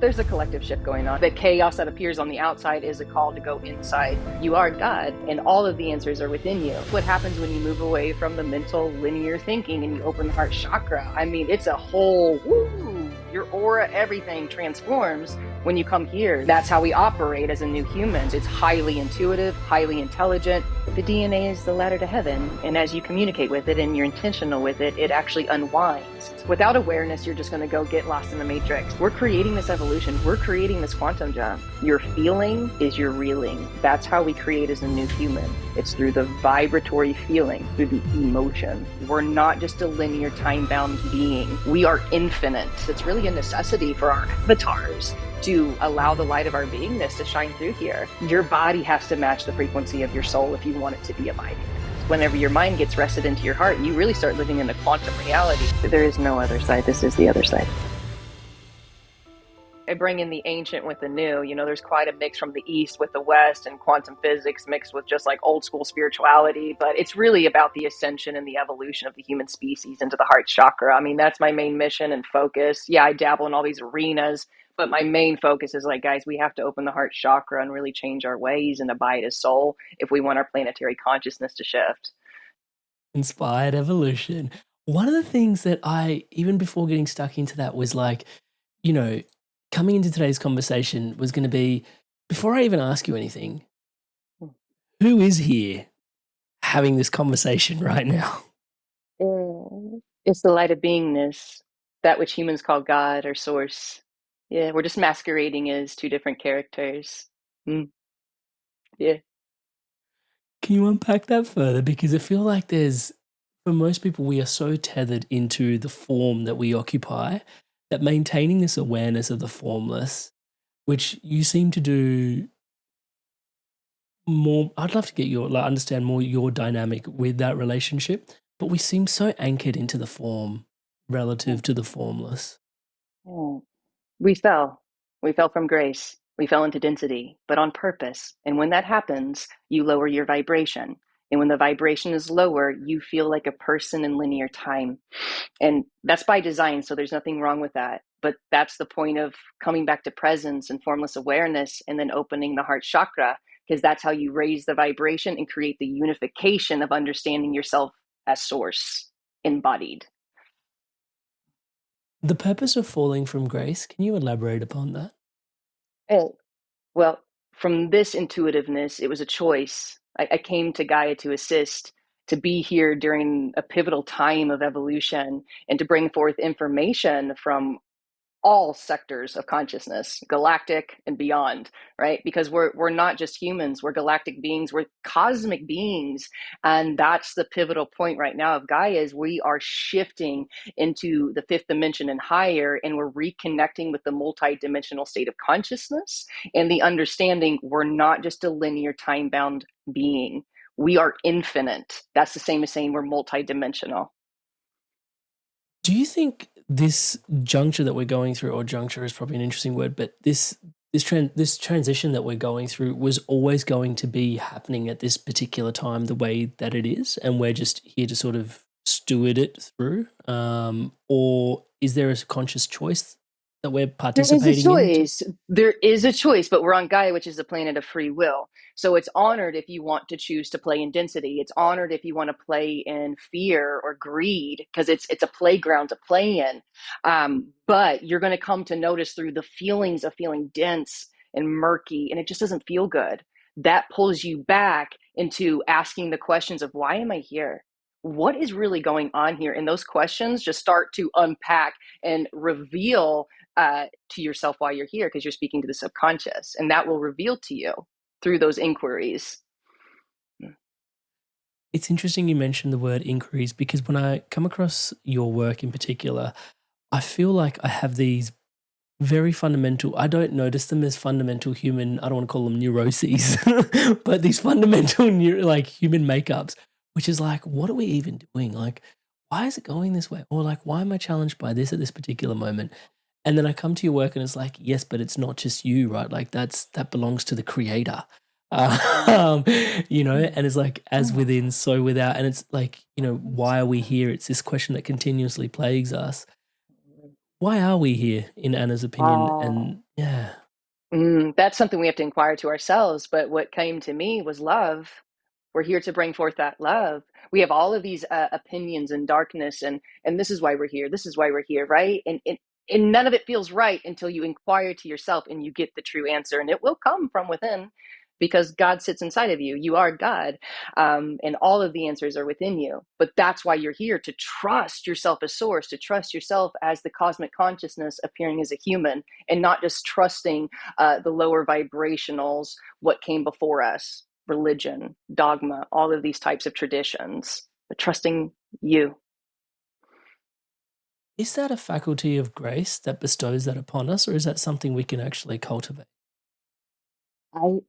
There's a collective shift going on. The chaos that appears on the outside is a call to go inside. You are God, and all of the answers are within you. What happens when you move away from the mental linear thinking and you open the heart chakra? I mean, it's a whole, woo, your aura, everything transforms when you come here. That's how we operate as a new humans. It's highly intuitive, highly intelligent. The DNA is the ladder to heaven, and as you communicate with it and you're intentional with it, it actually unwinds. Without awareness, you're just going to go get lost in the matrix. We're creating this evolution. We're creating this quantum jump. Your feeling is your reeling. That's how we create as a new human. It's through the vibratory feeling, through the emotion. We're not just a linear time-bound being. We are infinite. It's really a necessity for our avatars to allow the light of our beingness to shine through here. Your body has to match the frequency of your soul if you want it to be abiding. Whenever your mind gets rested into your heart, you really start living in the quantum reality. There is no other side. This is the other side. I bring in the ancient with the new. You know, there's quite a mix from the East with the West, and quantum physics mixed with just like old school spirituality. But it's really about the ascension and the evolution of the human species into the heart chakra. I mean, that's my main mission and focus. Yeah, I dabble in all these arenas, but my main focus is like, guys, we have to open the heart chakra and really change our ways and abide as soul if we want our planetary consciousness to shift. Inspired evolution. One of the things that I, even before getting stuck into that, was like, you know, coming into today's conversation was going to be, before I even ask you anything, who is here having this conversation right now? It's the light of beingness, that which humans call God or source. Yeah, we're just masquerading as two different characters. Yeah. Can you unpack that further? Because I feel like there's, for most people, we are so tethered into the form that we occupy that maintaining this awareness of the formless, which you seem to do more. I'd love to get your, like, understand more your dynamic with that relationship, but we seem so anchored into the form relative to the formless. Mm. We fell. We fell from grace. We fell into density, but on purpose. And when that happens, you lower your vibration. And when the vibration is lower, you feel like a person in linear time. And that's by design, so there's nothing wrong with that. But that's the point of coming back to presence and formless awareness and then opening the heart chakra, because that's how you raise the vibration and create the unification of understanding yourself as source embodied. The purpose of falling from grace, can you elaborate upon that? Oh, well, from this intuitiveness, it was a choice. I came to Gaia to assist, to be here during a pivotal time of evolution, and to bring forth information from all sectors of consciousness, galactic and beyond, right? Because we're not just humans, we're galactic beings, we're cosmic beings. And that's the pivotal point right now of Gaia, is we are shifting into the fifth dimension and higher, and we're reconnecting with the multi-dimensional state of consciousness and the understanding we're not just a linear time-bound being. We are infinite. That's the same as saying we're multi-dimensional. Do you think this juncture that we're going through, or juncture is probably an interesting word, but this transition that we're going through was always going to be happening at this particular time, the way that it is, and we're just here to sort of steward it through, or is there a conscious choice that we're participating in? There is a choice, but we're on Gaia, which is the planet of free will. So it's honored if you want to choose to play in density. It's honored if you want to play in fear or greed, because it's a playground to play in. But you're going to come to notice through the feelings of feeling dense and murky, and it just doesn't feel good. That pulls you back into asking the questions of, why am I here? What is really going on here? And those questions just start to unpack and reveal to yourself why you're here, because you're speaking to the subconscious, and that will reveal to you through those inquiries. It's interesting you mentioned the word inquiries, because when I come across your work in particular, I feel like I have these very fundamental, I don't notice them as fundamental human, I don't want to call them neuroses, but these fundamental like human makeups, which is like, what are we even doing? Like, why is it going this way? Or like, why am I challenged by this at this particular moment? And then I come to your work and it's like, yes, but it's not just you, right? Like that belongs to the creator. And it's like, as within, so without. And it's like, why are we here? It's this question that continuously plagues us. Why are we here, in Anna's opinion? And Yeah. That's something we have to inquire to ourselves. But what came to me was love. We're here to bring forth that love. We have all of these opinions and darkness, and this is why we're here. This is why we're here, right? And none of it feels right until you inquire to yourself and you get the true answer, and it will come from within, because God sits inside of you. You are God, and all of the answers are within you. But that's why you're here, to trust yourself as source, to trust yourself as the cosmic consciousness appearing as a human, and not just trusting the lower vibrationals, what came before us, religion, dogma, all of these types of traditions, but trusting you. Is that a faculty of grace that bestows that upon us, or is that something we can actually cultivate?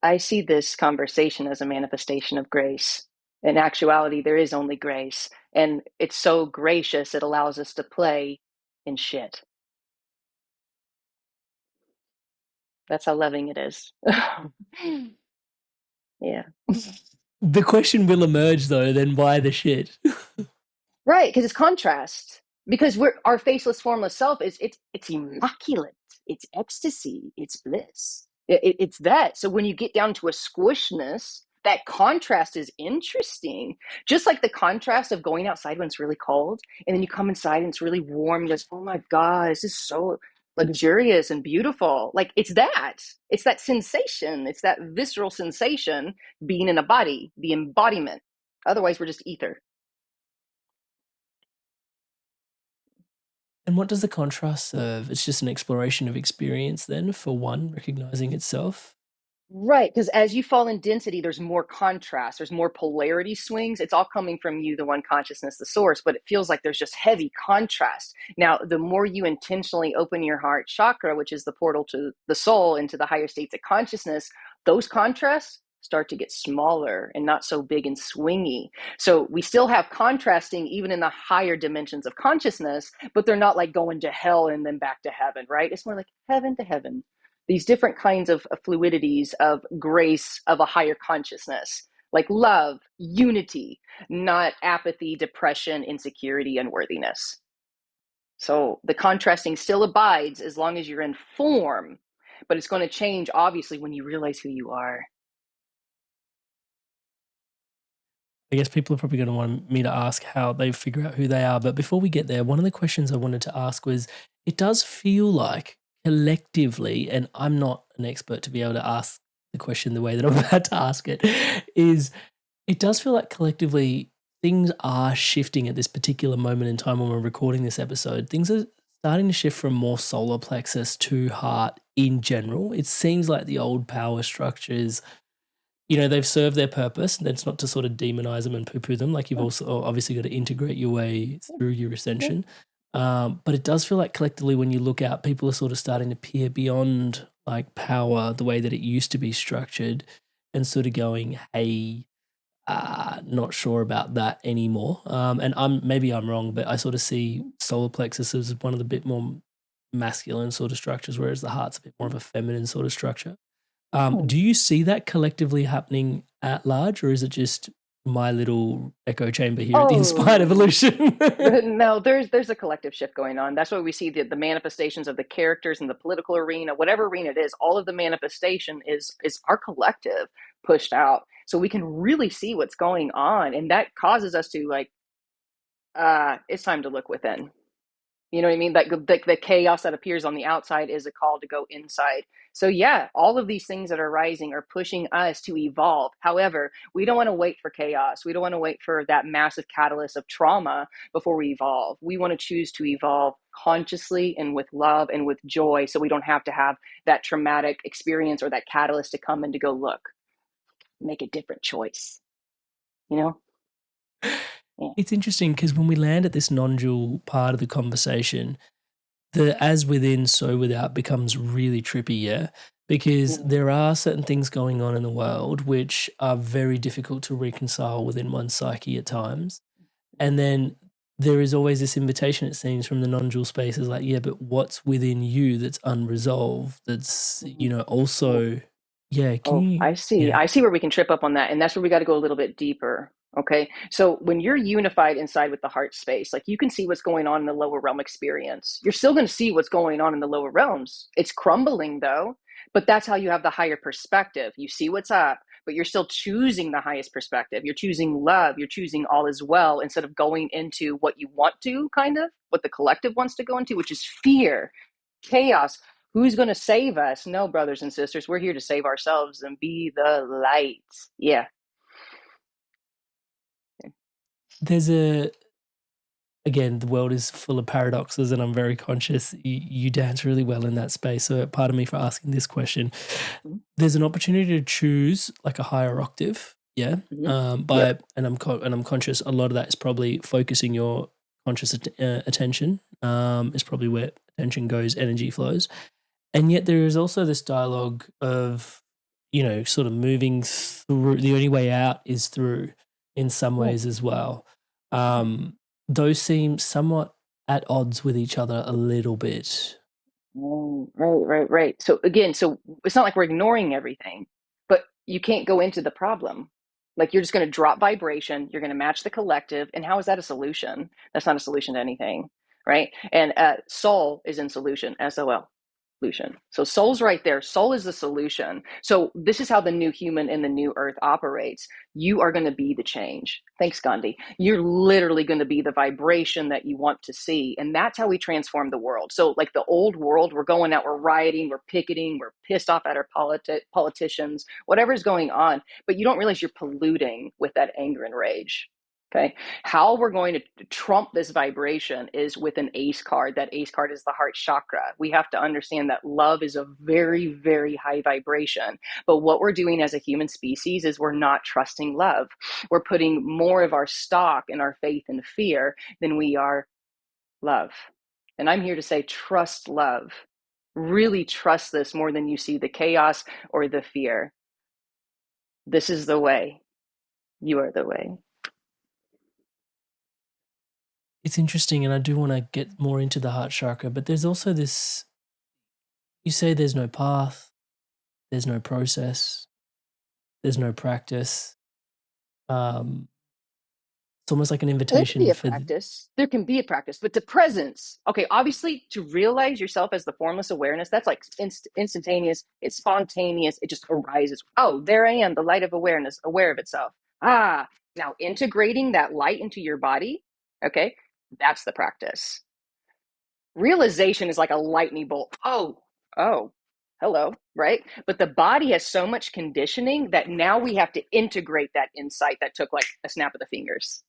I see this conversation as a manifestation of grace. In actuality, there is only grace, and it's so gracious it allows us to play in shit. That's how loving it is. Yeah. The question will emerge though, then why the shit? Right, because it's contrast. Because our faceless, formless self is it's immaculate, it's ecstasy, it's bliss. It's that. So when you get down to a squishness, that contrast is interesting. Just like the contrast of going outside when it's really cold, and then you come inside and it's really warm. You go, oh my God, this is so luxurious and beautiful. Like it's that sensation. It's that visceral sensation being in a body, the embodiment. Otherwise, we're just ether. And what does the contrast serve? It's just an exploration of experience then, for one, recognizing itself. Right, because as you fall in density, there's more contrast, there's more polarity swings. It's all coming from you, the one consciousness, the source, but it feels like there's just heavy contrast. Now, the more you intentionally open your heart chakra, which is the portal to the soul, into the higher states of consciousness, those contrasts start to get smaller and not so big and swingy. So we still have contrasting even in the higher dimensions of consciousness, but they're not like going to hell and then back to heaven, right? It's more like heaven to heaven, these different kinds of fluidities of grace of a higher consciousness, like love, unity, not apathy, depression, insecurity, unworthiness. So the contrasting still abides as long as you're in form, but it's going to change obviously when you realize who you are. I guess people are probably going to want me to ask how they figure out who they are. But before we get there, one of the questions I wanted to ask was, it does feel like collectively, and I'm not an expert to be able to ask the question the way that I'm about to ask it, is it does feel like collectively things are shifting at this particular moment in time when we're recording this episode. Things are starting to shift from more solar plexus to heart in general. It seems like the old power structures, they've served their purpose. That's not to sort of demonize them and poo-poo them. Like, you've also obviously got to integrate your way through your ascension. But it does feel like collectively when you look out, people are sort of starting to peer beyond like power, the way that it used to be structured, and sort of going, hey, not sure about that anymore. And maybe I'm wrong, but I sort of see solar plexus as one of the bit more masculine sort of structures, whereas the heart's a bit more of a feminine sort of structure. Do you see that collectively happening at large, or is it just my little echo chamber here at the Inspired Evolution? No, there's a collective shift going on. That's why we see the manifestations of the characters in the political arena, whatever arena it is. All of the manifestation is our collective pushed out, so we can really see what's going on, and that causes us to like, it's time to look within. You know what I mean? Like the chaos that appears on the outside is a call to go inside. So yeah, all of these things that are rising are pushing us to evolve. However, we don't want to wait for chaos. We don't want to wait for that massive catalyst of trauma before we evolve. We want to choose to evolve consciously and with love and with joy, so we don't have to have that traumatic experience or that catalyst to come and to go, look, make a different choice. You know? Yeah. It's interesting because when we land at this non-dual part of the conversation, the as within, so without becomes really trippy, yeah? Because there are certain things going on in the world which are very difficult to reconcile within one's psyche at times. And then there is always this invitation, it seems, from the non-dual spaces, like, yeah, but what's within you that's unresolved, that's, also, yeah, can you, I see. yeah. I see where we can trip up on that. And that's where we got to go a little bit deeper. Okay. So when you're unified inside with the heart space, like you can see what's going on in the lower realm experience. You're still going to see what's going on in the lower realms. It's crumbling though, but that's how you have the higher perspective. You see what's up, but you're still choosing the highest perspective. You're choosing love. You're choosing all is well instead of going into what you want to, kind of what the collective wants to go into, which is fear, chaos. Who's going to save us? No, brothers and sisters, we're here to save ourselves and be the light. Yeah. There's a again, the world is full of paradoxes, and I'm very conscious. You dance really well in that space. So, pardon me for asking this question. Mm-hmm. There's an opportunity to choose like a higher octave, yeah. Yep. And I'm conscious. A lot of that is probably focusing your conscious attention. Is probably where attention goes, energy flows, and yet there is also this dialogue of, sort of moving through. The only way out is through, in some Yeah. ways as well. Those seem somewhat at odds with each other a little bit. Right. So again, so it's not like we're ignoring everything, but you can't go into the problem. Like you're just going to drop vibration, you're going to match the collective, and how is that a solution? That's not a solution to anything, right? And soul is in solution, SOL. Solution. So soul's right there. Soul is the solution. So this is how the new human in the new earth operates. You are going to be the change. Thanks, Gandhi. You're literally going to be the vibration that you want to see. And that's how we transform the world. So like the old world, we're going out, we're rioting, we're picketing, we're pissed off at our politicians, whatever's going on. But you don't realize you're polluting with that anger and rage. Okay. How we're going to trump this vibration is with an ace card. That ace card is the heart chakra. We have to understand that love is a very, very high vibration. But what we're doing as a human species is we're not trusting love. We're putting more of our stock and our faith in fear than we are love. And I'm here to say, trust love. Really trust this more than you see the chaos or the fear. This is the way. You are the way. It's interesting, and I do want to get more into the heart chakra, but there's also this, you say there's no path, there's no process, there's no practice. It's almost like an There can be invitation a for practice. There can be a practice, but to presence. Okay, obviously, to realize yourself as the formless awareness, that's like instantaneous. It's spontaneous. It just arises. Oh, there I am, the light of awareness, aware of itself. Ah, now integrating that light into your body. Okay, that's the practice. Realization is like a lightning bolt. Oh, hello, right? But the body has so much conditioning that now we have to integrate that insight that took like a snap of the fingers.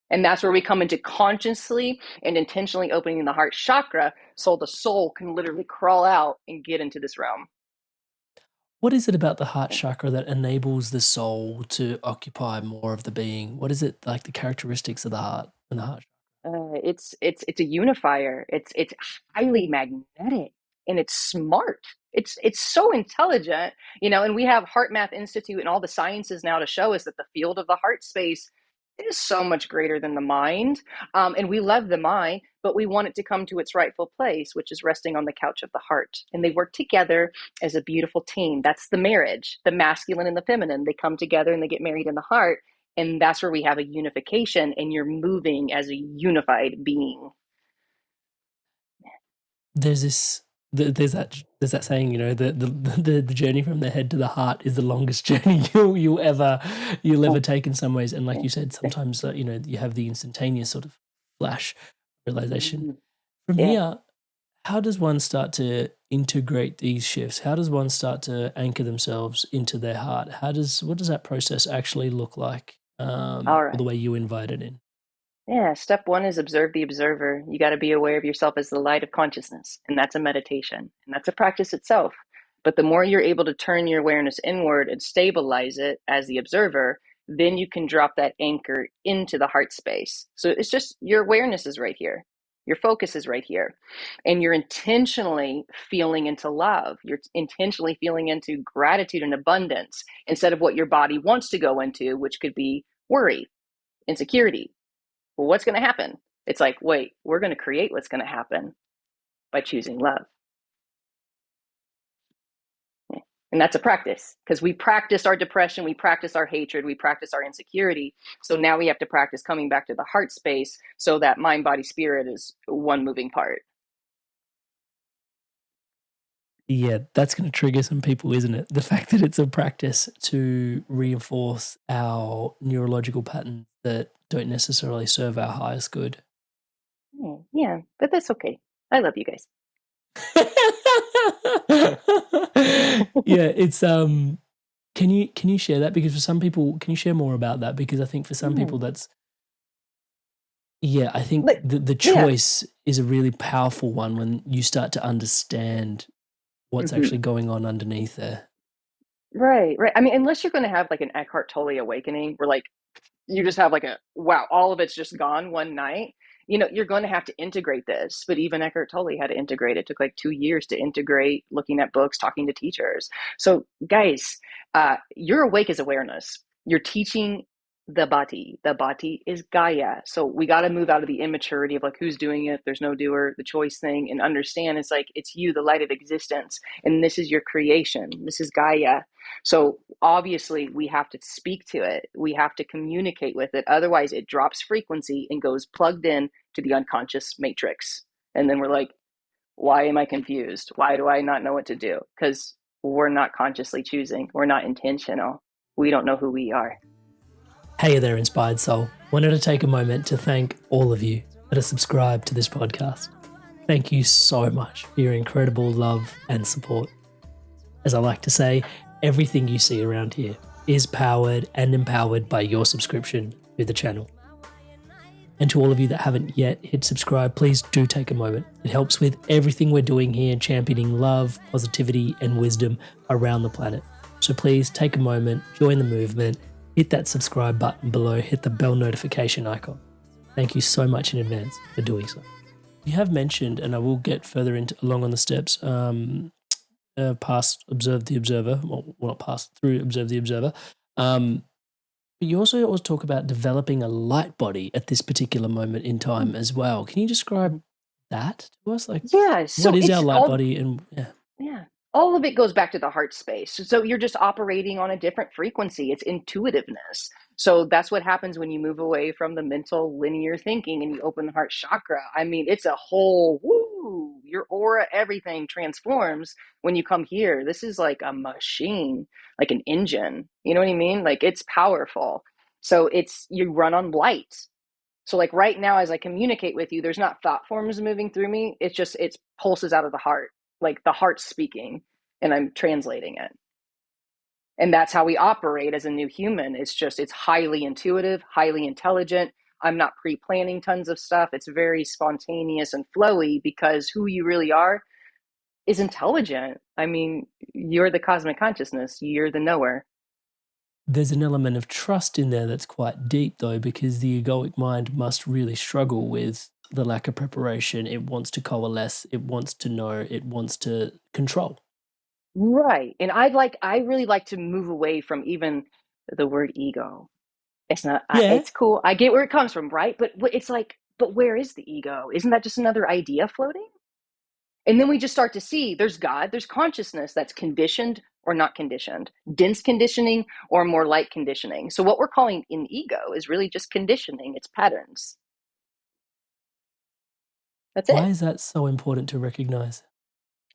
And that's where we come into consciously and intentionally opening the heart chakra so the soul can literally crawl out and get into this realm. what is it about the heart chakra that enables the soul to occupy more of the being? What is it like the characteristics of the heart and the heart? It's a unifier. It's highly magnetic and it's smart. It's so intelligent, and we have Heart Math Institute and all the sciences now to show us that the field of the heart space is so much greater than the mind. And we love the mind, but we want it to come to its rightful place, which is resting on the couch of the heart. And they work together as a beautiful team. That's the marriage, the masculine and the feminine. They come together and they get married in the heart. And that's where we have a unification, and you're moving as a unified being. There's this there's that saying, the journey from the head to the heart is the longest journey you'll ever take in some ways. And like you said, sometimes you have the instantaneous sort of flash realization. From Yeah. here, how does one start to integrate these shifts? How does one start to anchor themselves into their heart? What does that process actually look like? All Or the right. way you invite it in? Yeah, step one is observe the observer. You got to be aware of yourself as the light of consciousness, and that's a meditation, and that's a practice itself. But the more you're able to turn your awareness inward and stabilize it as the observer, then you can drop that anchor into the heart space. So it's just your awareness is right here. Your focus is right here. And you're intentionally feeling into love. You're intentionally feeling into gratitude and abundance instead of what your body wants to go into, which could be worry, insecurity. Well, what's going to happen? It's like, wait, we're going to create what's going to happen by choosing love. And that's a practice, because we practice our depression, we practice our hatred, we practice our insecurity. So now we have to practice coming back to the heart space so that mind, body, spirit is one moving part. Yeah, that's going to trigger some people, isn't it? The fact that it's a practice to reinforce our neurological patterns that don't necessarily serve our highest good. Yeah, but that's okay. I love you guys. Yeah, it's can you share that? Because for some people, can you share more about that? Because I think for some people that's I think But, the choice is a really powerful one when you start to understand what's actually going on underneath there. Right. I mean, unless you're going to have like an Eckhart Tolle awakening where like you just have like a wow, all of it's just gone one night. You're going to have to integrate this. But even Eckhart Tolle had to integrate. It took like 2 years to integrate, looking at books, talking to teachers. So, guys, your awake is awareness. You're teaching the body. The body is Gaia. So we got to move out of the immaturity of like who's doing it. There's no doer, the choice thing, and understand it's like it's you, the light of existence, and this is your creation. This is Gaia. So obviously we have to speak to it. We have to communicate with it. Otherwise it drops frequency and goes plugged in to the unconscious matrix. And then we're like, why am I confused? Why do I not know what to do? Because we're not consciously choosing. We're not intentional. We don't know who we are. Hey there, Inspired Soul. Wanted to take a moment to thank all of you that have subscribed to this podcast. Thank you so much for your incredible love and support. As I like to say, everything you see around here is powered and empowered by your subscription to the channel. And to all of you that haven't yet hit subscribe, please do take a moment. It helps with everything we're doing here, championing love, positivity, and wisdom around the planet. So please take a moment, join the movement, hit that subscribe button below, hit the bell notification icon. Thank you so much in advance for doing so. You have mentioned, and I will get further along on the steps, past Observe the Observer, well, not past, through Observe the Observer. But you also always talk about developing a light body at this particular moment in time as well. Can you describe that to us? Like, So what is our light body? And all of it goes back to the heart space. So you're just operating on a different frequency. It's intuitiveness. So that's what happens when you move away from the mental linear thinking and you open the heart chakra. I mean, it's a whole your aura, everything transforms when you come here. This is like a machine, like an engine. You know what I mean? Like it's powerful. So you run on light. So like right now, as I communicate with you, there's not thought forms moving through me. It's pulses out of the heart, like the heart's speaking, and I'm translating it. And that's how we operate as a new human. It's highly intuitive, highly intelligent. I'm not pre-planning tons of stuff. It's very spontaneous and flowy because who you really are is intelligent. I mean, you're the cosmic consciousness. You're the knower. There's an element of trust in there that's quite deep, though, because the egoic mind must really struggle with the lack of preparation. It wants to coalesce. It wants to know. It wants to control. Right. And I really like to move away from even the word ego. It's not, it's cool. I get where it comes from, right? But it's like, but where is the ego? Isn't that just another idea floating? And then we just start to see there's God, there's consciousness that's conditioned or not conditioned, dense conditioning or more light conditioning. So what we're calling an ego is really just conditioning, it's patterns. That's it. Why is that so important to recognize?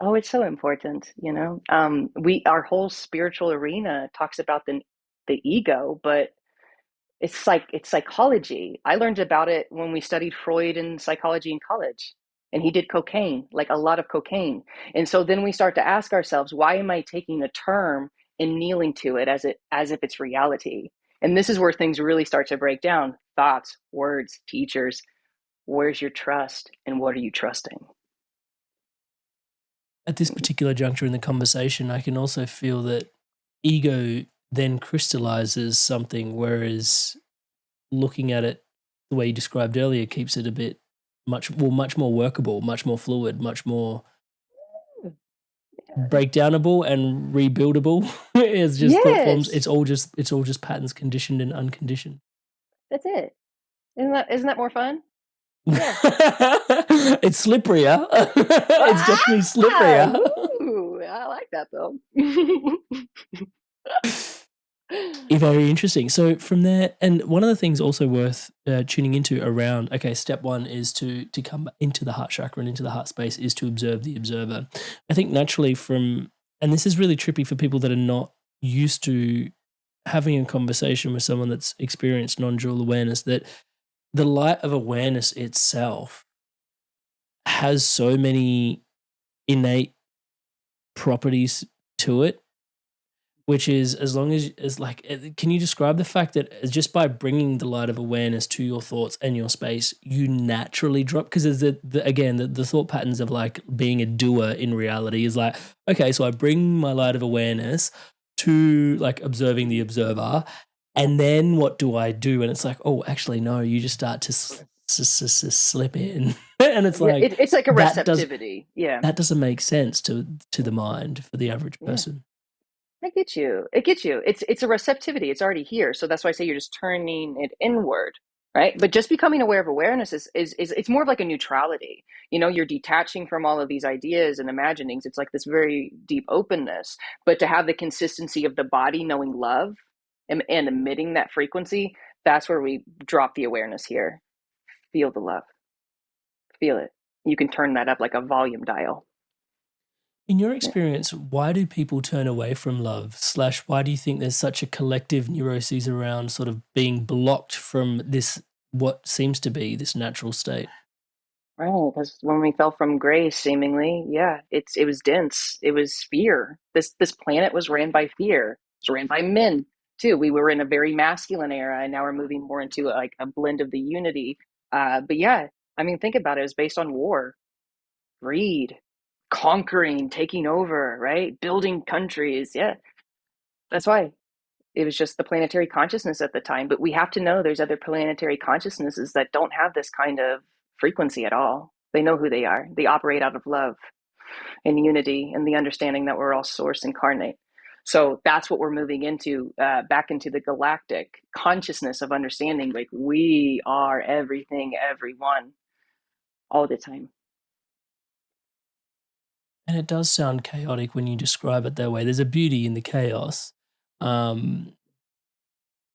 Oh, it's so important, our whole spiritual arena talks about the ego, but it's psychology. I learned about it when we studied Freud and psychology in college. And he did cocaine, like a lot of cocaine. And so then we start to ask ourselves, why am I taking a term and kneeling to it as if it's reality? And this is where things really start to break down. Thoughts, words, teachers. Where's your trust and what are you trusting? At this particular juncture in the conversation, I can also feel that ego then crystallizes something, whereas looking at it the way you described earlier keeps it a bit much more workable, much more fluid, much more breakdownable and rebuildable. It's just thought forms. It's all just patterns, conditioned and unconditioned. That's it. Isn't that more fun? Yeah. It's slipperier. It's definitely slipperier. I like that though. Very interesting. So from there, and one of the things also worth tuning into around, okay, step one is to come into the heart chakra and into the heart space is to observe the observer. I think naturally from, and this is really trippy for people that are not used to having a conversation with someone that's experienced non-dual awareness, that the light of awareness itself has so many innate properties to it, which is as long as like, can you describe the fact that just by bringing the light of awareness to your thoughts and your space, you naturally drop, because there's the thought patterns of like being a doer in reality is like, okay, so I bring my light of awareness to like observing the observer, and then what do I do? And it's like, oh, actually, no, you just start to slip in, and it's Yeah, like it's like a that receptivity. Yeah. doesn't make sense to the mind for the average Yeah. person. I get you. It gets you. It's a receptivity. It's already here. So that's why I say you're just turning it inward, right? But just becoming aware of awareness is it's more of like a neutrality. You know, you're detaching from all of these ideas and imaginings. It's like this very deep openness. But to have the consistency of the body knowing love and emitting that frequency, that's where we drop the awareness here. Feel the love. Feel it. You can turn that up like a volume dial. In your Yeah. experience, why do people turn away from love? Slash, why do you think there's such a collective neuroses around sort of being blocked from this, what seems to be this natural state? Right, because when we fell from grace, seemingly, yeah, it was dense. It was fear. This planet was ran by fear. It was ran by men too. We were in a very masculine era, and now we're moving more into like a blend of the unity. But yeah, I mean, think about it. It was based on war, greed, conquering, taking over, right? Building countries. Yeah, that's why it was just the planetary consciousness at the time. But we have to know there's other planetary consciousnesses that don't have this kind of frequency at all. They know who they are. They operate out of love and unity and the understanding that we're all source incarnate. So that's what we're moving into, back into the galactic consciousness of understanding. Like we are everything, everyone, all the time. And it does sound chaotic when you describe it that way. There's a beauty in the chaos. Um,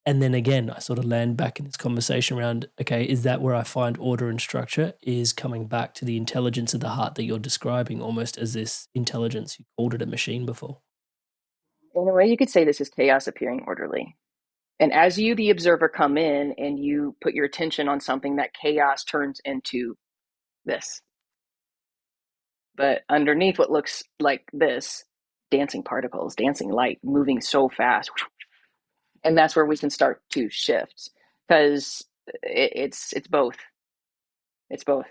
and then again, I sort of land back in this conversation around, okay, is that where I find order and structure? Is coming back to the intelligence of the heart that you're describing almost as this intelligence. You called it a machine before. In a way, you could say this is chaos appearing orderly. And as you, the observer, come in and you put your attention on something, that chaos turns into this. But underneath what looks like this, dancing particles, dancing light, moving so fast. And that's where we can start to shift, because it's both. It's both.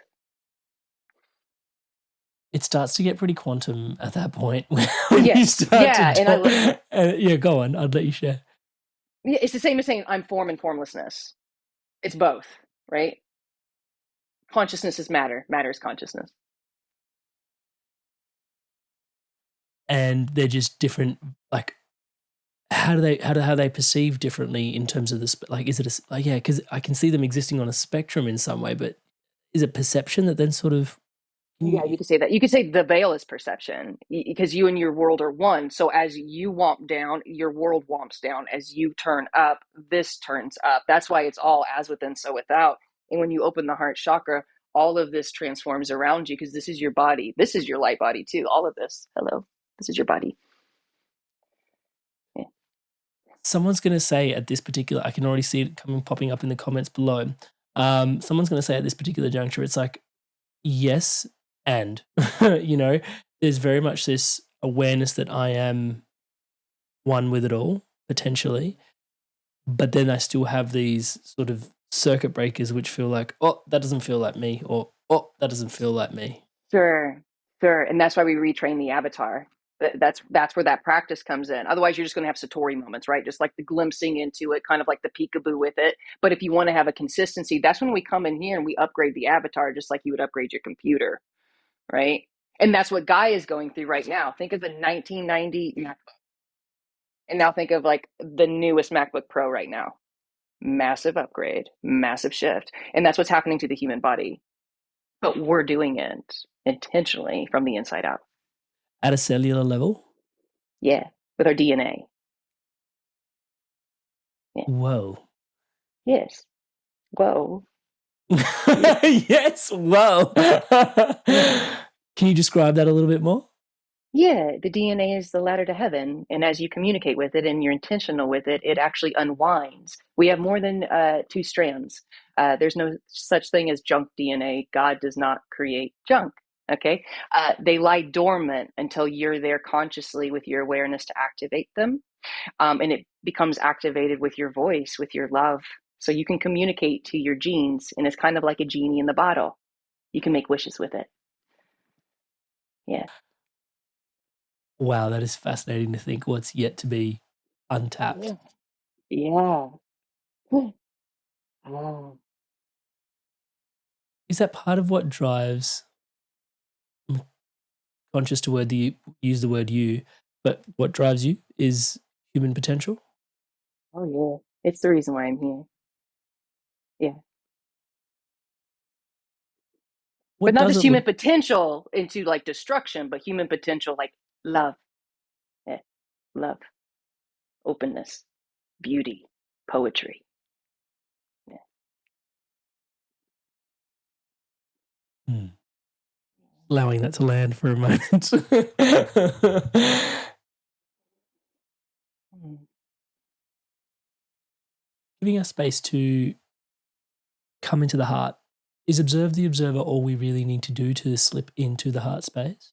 It starts to get pretty quantum at that point when you Yes. start Yeah. And to yeah, go on. I'd let you share. it's the same as saying I'm form and formlessness. It's both, right? Consciousness is matter. Matter is consciousness. And they're just different. Like, how do they perceive differently in terms of this? Like, is it like, yeah? Because I can see them existing on a spectrum in some way, but is it perception that then sort of Yeah, you could say that. You could say the veil is perception, because you and your world are one. So as you womp down, your world womps down. As you turn up, this turns up. That's why it's all as within, so without. And when you open the heart chakra, all of this transforms around you, because this is your body. This is your light body too. All of this. Hello. This is your body. Yeah. someone's going to say at this particular? I can already see it popping up in the comments below. Someone's going to say at this particular juncture, it's like, yes, and you know, there's very much this awareness that I am one with it all potentially, but then I still have these sort of circuit breakers which feel like, oh, that doesn't feel like me, or oh, that doesn't feel like me. Sure, sure. And that's why we retrain the avatar. That's where that practice comes in. Otherwise, you're just going to have Satori moments, right? Just like the glimpsing into it, kind of like the peekaboo with it. But if you want to have a consistency, that's when we come in here and we upgrade the avatar, just like you would upgrade your computer, right? And that's what Gaia is going through right now. Think of the 1990 MacBook, and now think of like the newest MacBook Pro right now. Massive upgrade, massive shift. And that's what's happening to the human body. But we're doing it intentionally from the inside out. At a cellular level? Yeah, with our DNA. Yeah. Whoa. Yes. Whoa. Yeah. Yes, whoa. Can you describe that a little bit more? Yeah, the DNA is the ladder to heaven, and as you communicate with it and you're intentional with it, it actually unwinds. We have more than two strands. There's no such thing as junk DNA. God does not create junk. Okay, they lie dormant until you're there consciously with your awareness to activate them, and it becomes activated with your voice, with your love. So you can communicate to your genes, and it's kind of like a genie in the bottle. You can make wishes with it. Yeah. Wow, that is fascinating to think what's yet to be untapped. Yeah. Yeah. Oh. Is that part of what drives, I'm conscious to word the use the word you, but what drives you is human potential? Oh yeah, it's the reason why I'm here. Yeah, but What not just doesn't human look potential into like destruction, but human potential like love, yeah, love, openness, beauty, poetry. Yeah. hmm, allowing that to land for a moment. Mm. Giving us space to come into the heart. Is observe the observer all we really need to do to slip into the heart space?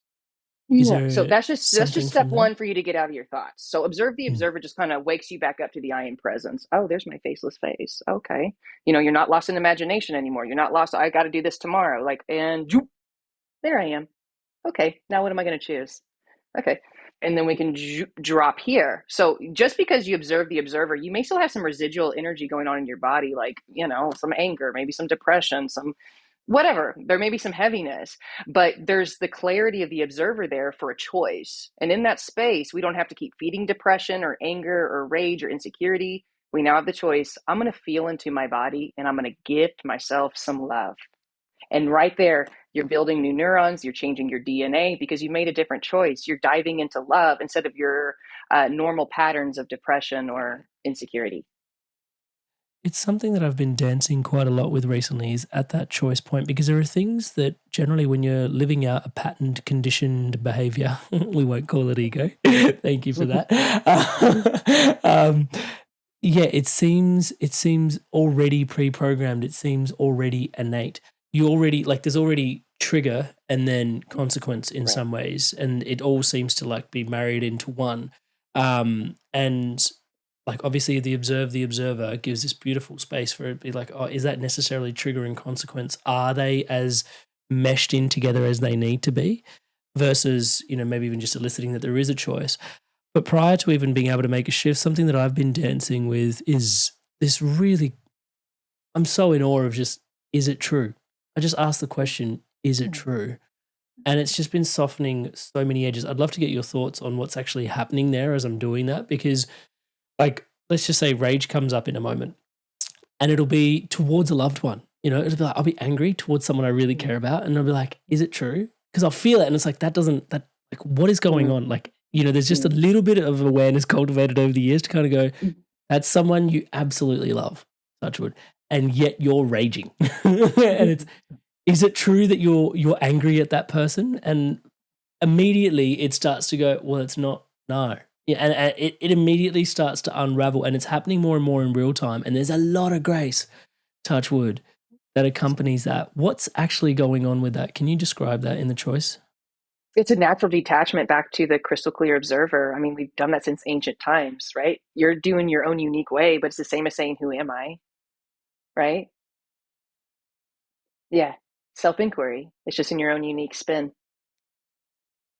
Is Yeah. So there that's just something step from there? one for you to get out of your thoughts. So observe the Mm. observer just kind of wakes you back up to the I am presence. Oh, there's my faceless face. Okay. You're not lost in imagination anymore. You're not lost. I got to do this tomorrow. Like, and there I am. Okay, now what am I going to choose? Okay. And then we can drop here. So just because you observe the observer, you may still have some residual energy going on in your body, like, some anger, maybe some depression, some whatever. There may be some heaviness, but there's the clarity of the observer there for a choice. And in that space, we don't have to keep feeding depression or anger or rage or insecurity. We now have the choice. I'm going to feel into my body and I'm going to gift myself some love. And right there, you're building new neurons, you're changing your DNA because you made a different choice. You're diving into love instead of your normal patterns of depression or insecurity. It's something that I've been dancing quite a lot with recently is at that choice point because there are things that generally when you're living out a patterned conditioned behavior, we won't call it ego. Thank you for that. Yeah, it seems already pre-programmed. It seems already innate. You already like there's already trigger and then consequence in Right. some ways, and it all seems to like be married into one. And like obviously the observer gives this beautiful space for it to be like, oh, is that necessarily trigger and consequence? Are they as meshed in together as they need to be? Versus, maybe even just eliciting that there is a choice. But prior to even being able to make a shift, something that I've been dancing with is this really, I'm so in awe of just, is it true? I just ask the question, is it true? And it's just been softening so many edges. I'd love to get your thoughts on what's actually happening there as I'm doing that because, like, let's just say rage comes up in a moment and it'll be towards a loved one. It'll be like, I'll be angry towards someone I really care about. And I'll be like, is it true? Because I'll feel it. And it's like, like, what is going on? Like, there's just a little bit of awareness cultivated over the years to kind of go, that's someone you absolutely love, touch wood, and yet you're raging. And is it true that you're angry at that person? And immediately it starts to go, well, it's not, no. Yeah, and it immediately starts to unravel and it's happening more and more in real time. And there's a lot of grace, touch wood, that accompanies that. What's actually going on with that? Can you describe that in the choice? It's a natural detachment back to the crystal clear observer. I mean, we've done that since ancient times, right? You're doing your own unique way, but it's the same as saying, who am I? Right? Yeah. Self inquiry. It's just in your own unique spin.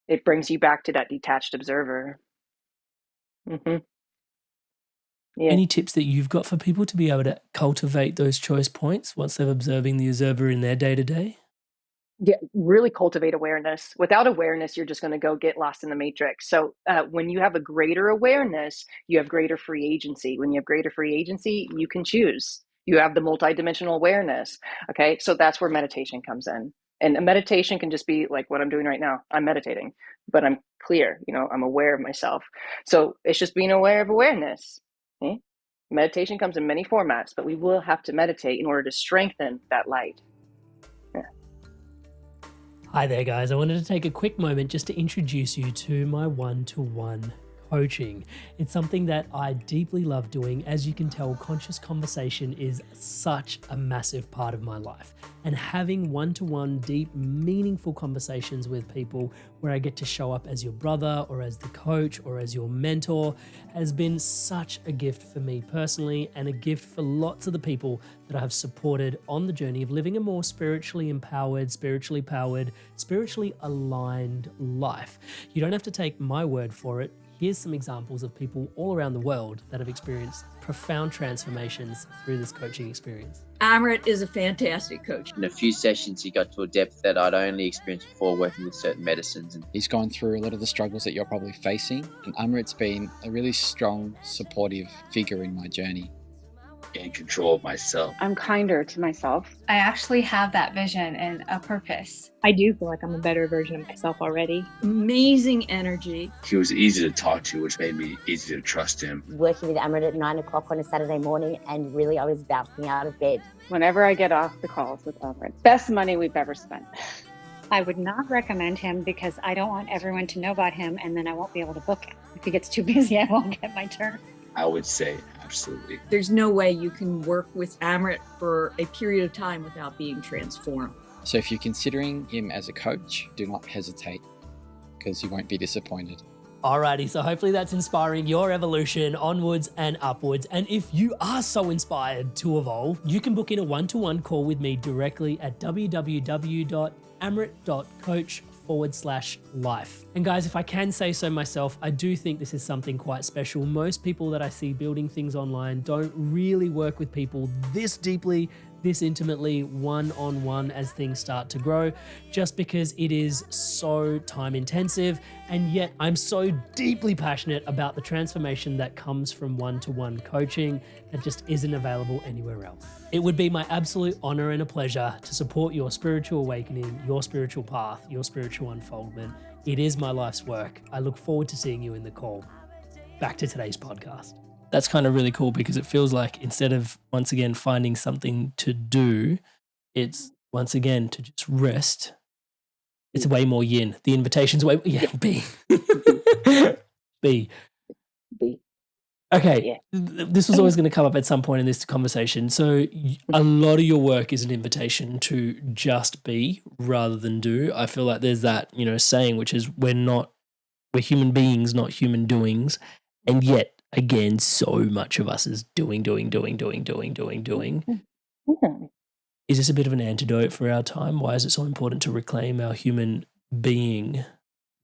It brings you back to that detached observer. Yeah. Any tips that you've got for people to be able to cultivate those choice points once they're observing the observer in their day to day? Yeah, really cultivate awareness. Without awareness, you're just going to go get lost in the matrix. So when you have a greater awareness, you have greater free agency. When you have greater free agency, you can choose. You have the multidimensional awareness. Okay, so that's where meditation comes in. And a meditation can just be like what I'm doing right now. I'm meditating, but I'm clear, I'm aware of myself. So it's just being aware of awareness. Okay? Meditation comes in many formats, but we will have to meditate in order to strengthen that light. Yeah. Hi there, guys. I wanted to take a quick moment just to introduce you to my one-to-one coaching. It's something that I deeply love doing. As you can tell, conscious conversation is such a massive part of my life. And having one-to-one, deep, meaningful conversations with people where I get to show up as your brother or as the coach or as your mentor has been such a gift for me personally, and a gift for lots of the people that I have supported on the journey of living a more spiritually empowered, spiritually powered, spiritually aligned life. You don't have to take my word for it. Here's some examples of people all around the world that have experienced profound transformations through this coaching experience. Amrit is a fantastic coach. In a few sessions, he got to a depth that I'd only experienced before working with certain medicines. And he's gone through a lot of the struggles that you're probably facing. And Amrit's been a really strong, supportive figure in my journey. In control of myself. I'm kinder to myself. I actually have that vision and a purpose. I do feel like I'm a better version of myself already. Amazing energy. He was easy to talk to, which made me easy to trust him. Working with Amrit at 9 o'clock on a Saturday morning, and really I was bouncing out of bed. Whenever I get off the calls with Amrit, best money we've ever spent. I would not recommend him because I don't want everyone to know about him, and then I won't be able to book him. If he gets too busy, I won't get my turn. I would say absolutely. There's no way you can work with Amrit for a period of time without being transformed. So if you're considering him as a coach, do not hesitate, because you won't be disappointed. Alrighty, so hopefully that's inspiring your evolution onwards and upwards. And if you are so inspired to evolve, you can book in a one-to-one call with me directly at www.amrit.coach/life. And guys, if I can say so myself, I do think this is something quite special. Most people that I see building things online don't really work with people this deeply, this intimately, one-on-one as things start to grow, just because it is so time intensive. And yet I'm so deeply passionate about the transformation that comes from one-to-one coaching that just isn't available anywhere else. It would be my absolute honor and a pleasure to support your spiritual awakening, your spiritual path, your spiritual unfoldment. It is my life's work. I look forward to seeing you in the call. Back to today's podcast. That's kind of really cool, because it feels like instead of once again finding something to do, it's once again to just rest. It's way more yin. The invitation's way, B. B. Okay, this was always going to come up at some point in this conversation. So a lot of your work is an invitation to just be rather than do. I feel like there's that, saying, which is we're human beings, not human doings. And yet, again, so much of us is doing. Is this a bit of an antidote for our time? Why is it so important to reclaim our human beingness?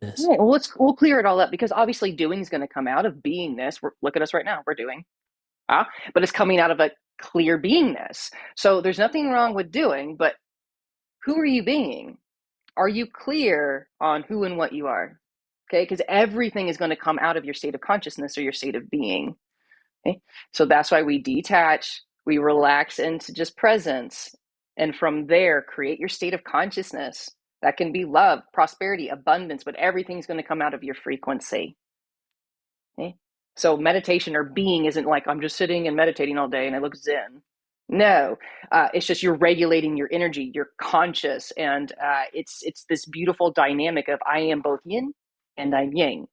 Right. Well, we'll clear it all up, because obviously doing is going to come out of beingness. Look at us right now. We're doing. But it's coming out of a clear beingness. So there's nothing wrong with doing, but who are you being? Are you clear on who and what you are? Okay, because everything is going to come out of your state of consciousness or your state of being. Okay, so that's why we detach, we relax into just presence, and from there create your state of consciousness. That can be love, prosperity, abundance, but everything's going to come out of your frequency. Okay, so meditation or being isn't like I'm just sitting and meditating all day and I look zen. No, it's just you're regulating your energy, you're conscious, and it's this beautiful dynamic of I am both yin and I'm yang.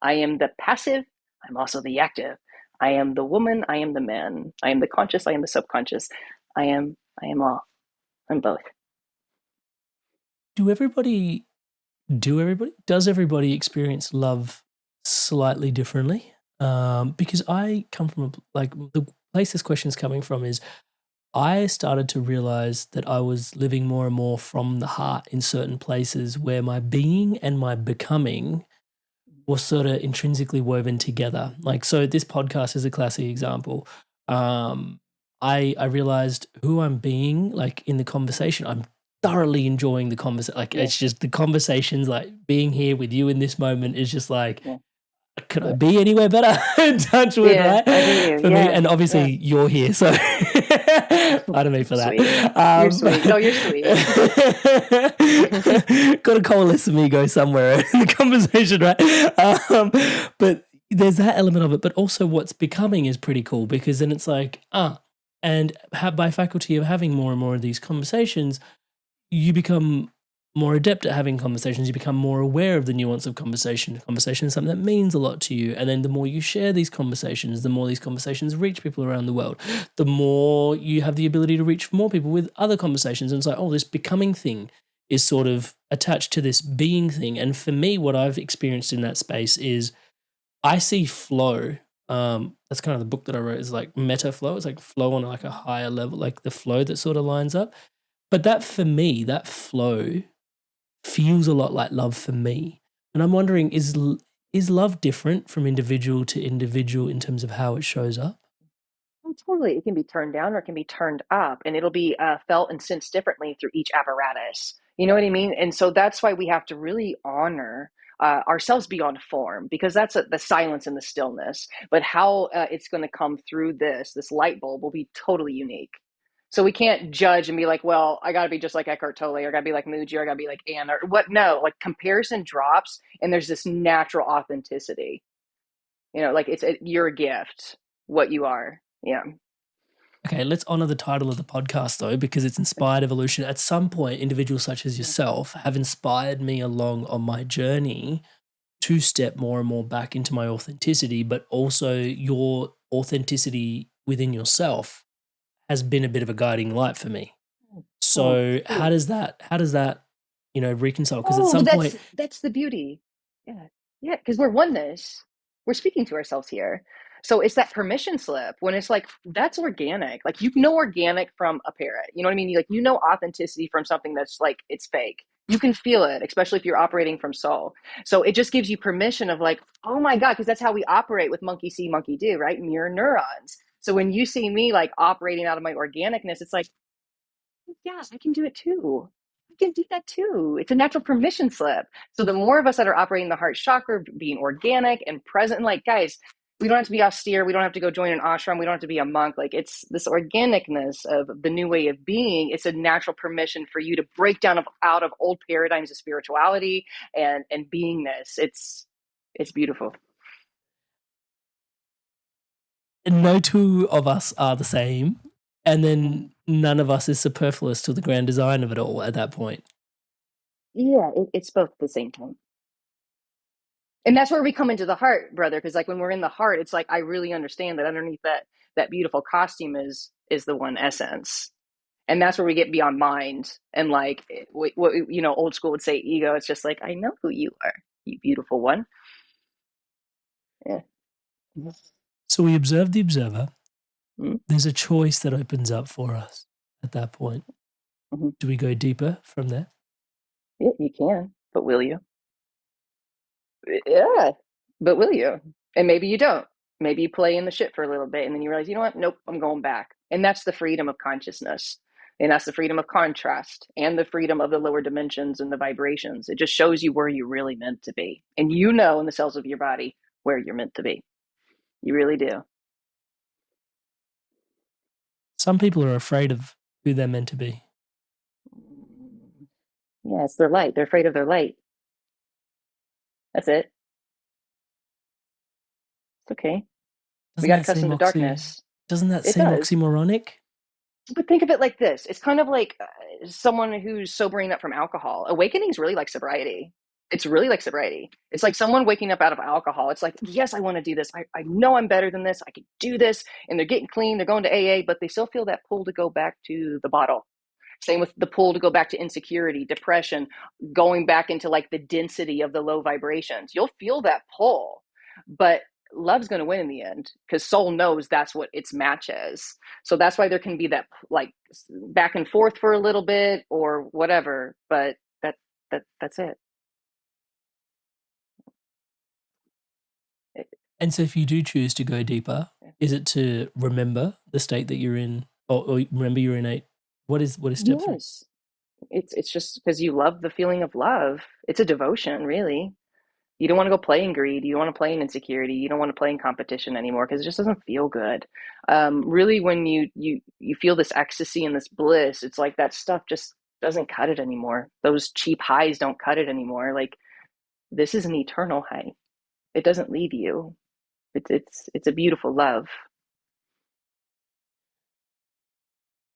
I am the passive, I'm also the active. I am the woman, I am the man. I am the conscious, I am the subconscious. I am all. I'm both. Does everybody experience love slightly differently? Because I come from the place this question is coming from is I started to realize that I was living more and more from the heart in certain places where my being and my becoming were sort of intrinsically woven together. So this podcast is a classic example. I realized who I'm being, in the conversation. I'm thoroughly enjoying the conversation. It's just the conversations, being here with you in this moment is just could I be anywhere better? Touch wood, right? I hear you. For me, and obviously you're here, so Pardon me for that. You're sweet. No, you're sweet. Got to coalesce some ego somewhere in the conversation, right? But there's that element of it, but also what's becoming is pretty cool, because then it's like, and by faculty of having more and more of these conversations, you become more adept at having conversations. You become more aware of the nuance of conversation. Conversation is something that means a lot to you. And then the more you share these conversations, the more these conversations reach people around the world. The more you have the ability to reach more people with other conversations. And it's like, oh, this becoming thing is sort of attached to this being thing. And for me, what I've experienced in that space is I see flow. That's kind of the book that I wrote, is like meta flow. It's like flow on like a higher level, like the flow that sort of lines up. But that, for me, that flow feels a lot like love for me. And I'm wondering, is love different from individual to individual in terms of how it shows up? Oh, totally. It can be turned down or it can be turned up, and it'll be felt and sensed differently through each apparatus. You know what I mean? And so that's why we have to really honor ourselves beyond form, because that's the silence and the stillness. But how it's going to come through this light bulb will be totally unique. So we can't judge and be like, well, I got to be just like Eckhart Tolle, or I got to be like Muji, or I got to be like Anna, or what? No, like comparison drops, and there's this natural authenticity. You know, like it's your gift, what you are. Yeah. Okay, let's honor the title of the podcast, though, because it's Inspired Evolution. At some point, individuals such as yourself have inspired me along on my journey to step more and more back into my authenticity, but also your authenticity within yourself has been a bit of a guiding light for me. So how does that, reconcile? Because at some point, that's the beauty. Yeah, because we're oneness. We're speaking to ourselves here. So it's that permission slip when it's like, that's organic. Like, organic from a parrot. You know what I mean? Authenticity from something that's like, it's fake. You can feel it, especially if you're operating from soul. So it just gives you permission of like, oh my God, because that's how we operate with monkey see, monkey do, right? Mirror neurons. So when you see me like operating out of my organicness, it's like, yeah, I can do it too. I can do that too. It's a natural permission slip. So the more of us that are operating the heart chakra, being organic and present, like, guys, we don't have to be austere. We don't have to go join an ashram. We don't have to be a monk. Like, it's this organicness of the new way of being. It's a natural permission for you to break down out of old paradigms of spirituality and beingness. It's beautiful. no two of us are the same. And then none of us is superfluous to the grand design of it all at that point. Yeah, it's both at the same time. And that's where we come into the heart, brother, because like when we're in the heart, it's like I really understand that underneath that beautiful costume is the one essence. And that's where we get beyond mind and like what old school would say ego. It's just like, I know who you are, you beautiful one. Yeah. So we observe the observer. Mm-hmm. There's a choice that opens up for us at that point. Mm-hmm. Do we go deeper from there? Yeah, you can, but will you? Yeah, but will you? And maybe you don't. Maybe you play in the shit for a little bit and then you realize, you know what? Nope, I'm going back. And that's the freedom of consciousness. And that's the freedom of contrast and the freedom of the lower dimensions and the vibrations. It just shows you where you're really meant to be. And you know in the cells of your body where you're meant to be. You really do. Some people are afraid of who they're meant to be. Yeah, it's their light. They're afraid of their light. That's it. It's okay. We got accustomed to darkness. Doesn't that seem oxymoronic? But think of it like this. It's kind of like someone who's sobering up from alcohol. Awakening is really like sobriety. It's really like sobriety. It's like someone waking up out of alcohol. It's like, yes, I want to do this. I know I'm better than this. I can do this. And they're getting clean. They're going to AA, but they still feel that pull to go back to the bottle. Same with the pull to go back to insecurity, depression, going back into like the density of the low vibrations. You'll feel that pull, but love's going to win in the end because soul knows that's what its match is. So that's why there can be that like back and forth for a little bit or whatever, but that's it. And so if you do choose to go deeper, is it to remember the state that you're in or remember you're in what is step 3? It's just because you love the feeling of love. It's a devotion, really. You don't want to go play in greed. You don't want to play in insecurity. You don't want to play in competition anymore because it just doesn't feel good. Really, when you feel this ecstasy and this bliss, it's like that stuff just doesn't cut it anymore. Those cheap highs don't cut it anymore. Like, this is an eternal high. It doesn't leave you. It's a beautiful love.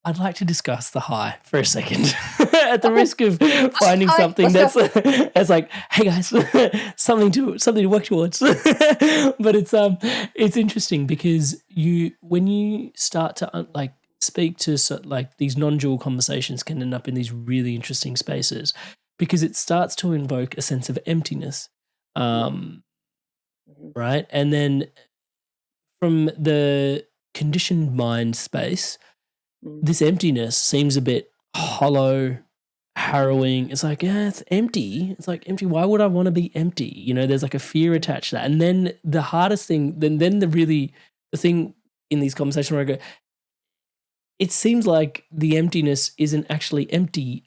I'd like to discuss the high for a second, at the risk of finding something that's like, hey guys, something to work towards. But it's interesting because when you start to like speak to like these non-dual conversations can end up in these really interesting spaces because it starts to invoke a sense of emptiness, right? And then from the conditioned mind space, this emptiness seems a bit hollow, harrowing. It's like, yeah, it's empty. It's like empty. Why would I want to be empty? You know, there's like a fear attached to that. And then the hardest thing, then the thing in these conversations where I go, it seems like the emptiness isn't actually empty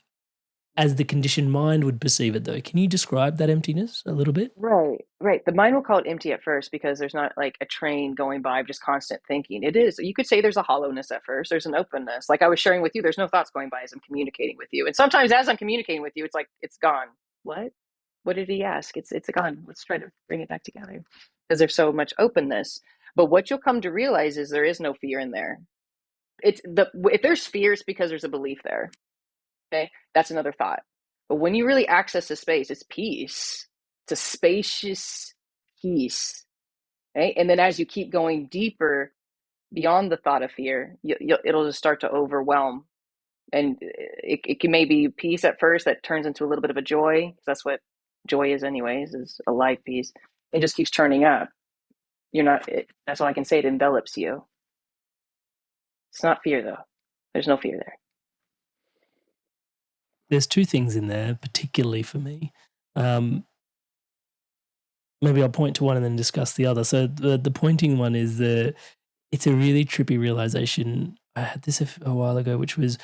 as the conditioned mind would perceive it, though. Can you describe that emptiness a little bit? Right. The mind will call it empty at first because there's not like a train going by of just constant thinking. It is. You could say there's a hollowness at first. There's an openness. Like I was sharing with you, there's no thoughts going by as I'm communicating with you. And sometimes as I'm communicating with you, it's like, it's gone. What? What did he ask? It's gone. Let's try to bring it back together because there's so much openness. But what you'll come to realize is there is no fear in there. If there's fear, it's because there's a belief there. Okay, that's another thought. But when you really access the space, it's peace. It's a spacious peace. Okay, and then as you keep going deeper beyond the thought of fear, it'll just start to overwhelm. And it can maybe peace at first that turns into a little bit of a joy. That's what joy is, anyways, is a light peace. It just keeps turning up. That's all I can say. It envelops you. It's not fear, though. There's no fear there. There's two things in there, particularly for me. Maybe I'll point to one and then discuss the other. So the pointing one is it's a really trippy realization. I had this a while ago, which was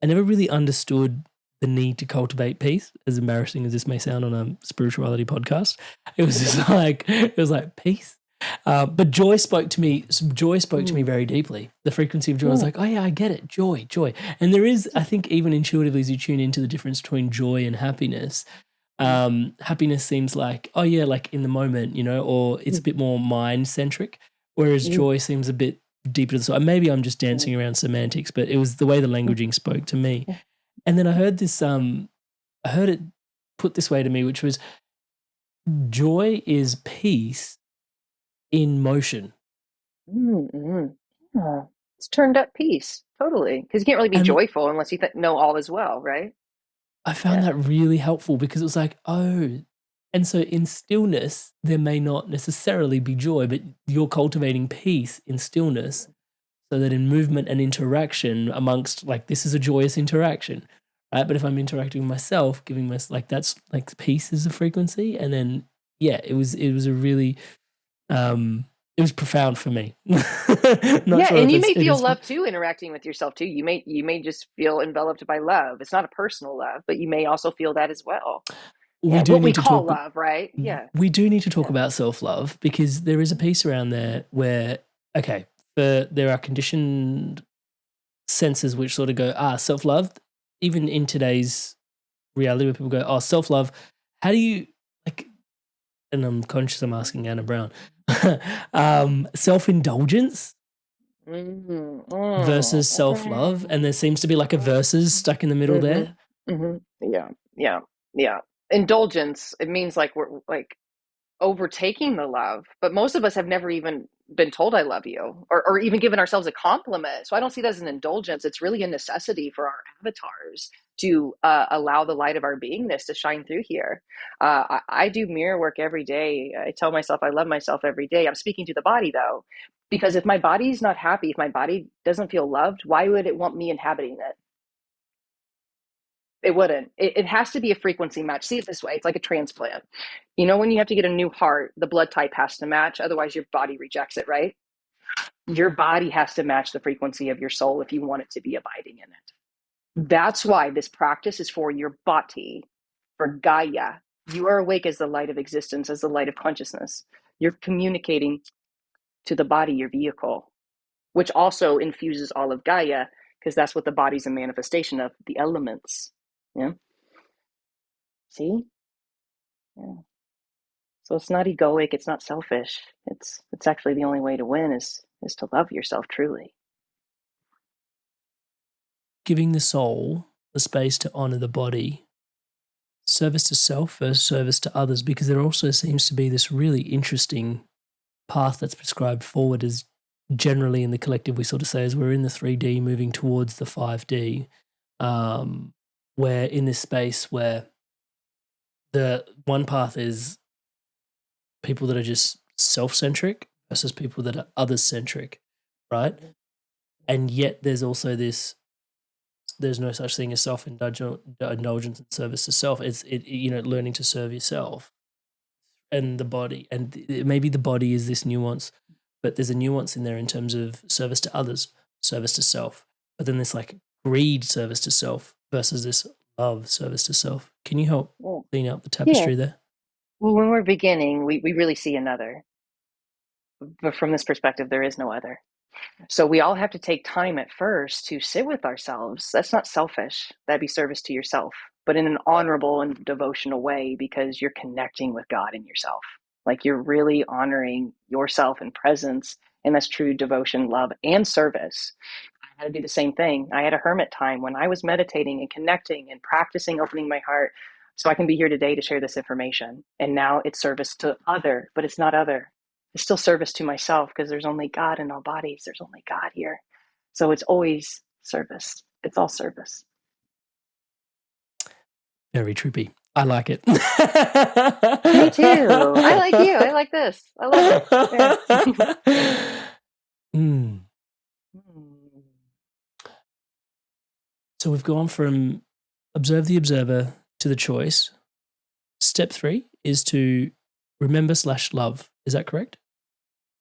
I never really understood the need to cultivate peace, as embarrassing as this may sound on a spirituality podcast. It was just like, peace. But joy spoke to me. Joy spoke to me very deeply. The frequency of joy. I was like, oh yeah, I get it. Joy. And there is, I think, even intuitively, as you tune into the difference between joy and happiness, happiness seems like, oh yeah, like in the moment, you know, or it's a bit more mind centric, whereas joy seems a bit deeper to the soul. Maybe I'm just dancing around semantics, but it was the way the languaging spoke to me. And then I heard this, I heard it put this way to me, which was joy is peace in motion. Yeah. It's turned up peace, totally. Because you can't really be joyful unless you know all is well, right? I found that really helpful because it was like, oh, and so in stillness, there may not necessarily be joy, but you're cultivating peace in stillness so that in movement and interaction amongst, like, this is a joyous interaction, right? But if I'm interacting with myself, giving myself, like, that's like peace is a frequency. And then, yeah, it was a really, it was profound for me. And you may feel love too, interacting with yourself too. You may just feel enveloped by love. It's not a personal love, but you may also feel that as well. We do what we need to call talk, love, right? Yeah. We do need to talk about self-love because there is a piece around there where, okay, there are conditioned senses which sort of go, self-love, even in today's reality where people go, oh, self-love, how do you, like, and I'm conscious I'm asking Anna Brown, self-indulgence versus self-love, and there seems to be like a versus stuck in the middle there. Yeah. Indulgence, it means like we're like overtaking the love, but most of us have never even been told I love you or even given ourselves a compliment. So I don't see that as an indulgence. It's really a necessity for our avatars to allow the light of our beingness to shine through here. I do mirror work every day. I tell myself I love myself every day. I'm speaking to the body though, because if my body's not happy, if my body doesn't feel loved, why would it want me inhabiting it? It wouldn't. It has to be a frequency match. See it this way. It's like a transplant. You know, when you have to get a new heart, the blood type has to match. Otherwise, your body rejects it, right? Your body has to match the frequency of your soul if you want it to be abiding in it. That's why this practice is for your body, for Gaia, You are awake as the light of existence, as the light of consciousness. You're communicating to the body, your vehicle, which also infuses all of Gaia, because that's what the body's a manifestation of, the elements. Yeah. See? Yeah. So it's not egoic, it's not selfish. It's actually the only way to win is to love yourself truly. Giving the soul the space to honor the body, service to self versus service to others, because there also seems to be this really interesting path that's prescribed forward as generally in the collective we sort of say as we're in the 3D moving towards the 5D, where in this space where the one path is people that are just self-centric versus people that are others-centric, right? And yet there's also this, there's no such thing as self-indulgence and service to self. It's learning to serve yourself and the body. And maybe the body is this nuance, but there's a nuance in there in terms of service to others, service to self. But then this like greed service to self versus this love service to self. Can you help clean up the tapestry there? Well, when we're beginning, we really see another. But from this perspective, there is no other. So we all have to take time at first to sit with ourselves. That's not selfish. That'd be service to yourself, but in an honorable and devotional way, because you're connecting with God in yourself. Like you're really honoring yourself in presence. And that's true devotion, love, and service. I had to do the same thing. I had a hermit time when I was meditating and connecting and practicing opening my heart. So I can be here today to share this information. And now it's service to other, but it's not other. It's still service to myself because there's only God in all bodies. There's only God here. So it's always service. It's all service. Very trippy. I like it. Me too. I like you. I like this. I love it. Yeah. So we've gone from observe the observer to the choice. Step 3 is to remember/love. Is that correct?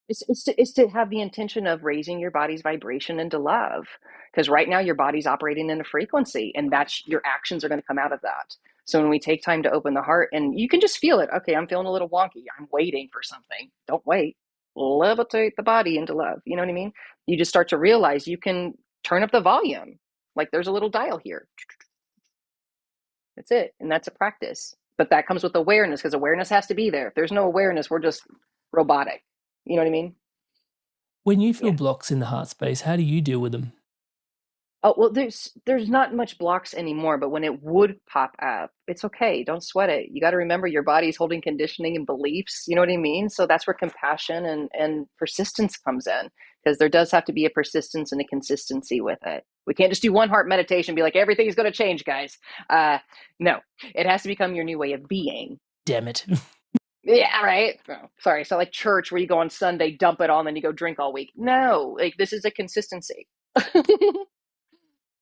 It's to have the intention of raising your body's vibration into love. Because right now your body's operating in a frequency, and that's your actions are going to come out of that. So when we take time to open the heart, and you can just feel it. Okay, I'm feeling a little wonky. I'm waiting for something. Don't wait. Levitate the body into love. You know what I mean? You just start to realize you can turn up the volume. Like there's a little dial here. That's it. And that's a practice. But that comes with awareness, because awareness has to be there. If there's no awareness, we're just robotic. You know what I mean? When you feel blocks in the heart space, how do you deal with them? Oh, well, there's not much blocks anymore, but when it would pop up, it's okay. Don't sweat it. You got to remember your body's holding conditioning and beliefs. You know what I mean? So that's where compassion and persistence comes in, because there does have to be a persistence and a consistency with it. We can't just do one heart meditation and be like, everything's going to change, guys. No, it has to become your new way of being. Damn it. Yeah, right. Oh, sorry. So like church where you go on Sunday, dump it all, and then you go drink all week. No, like this is a consistency.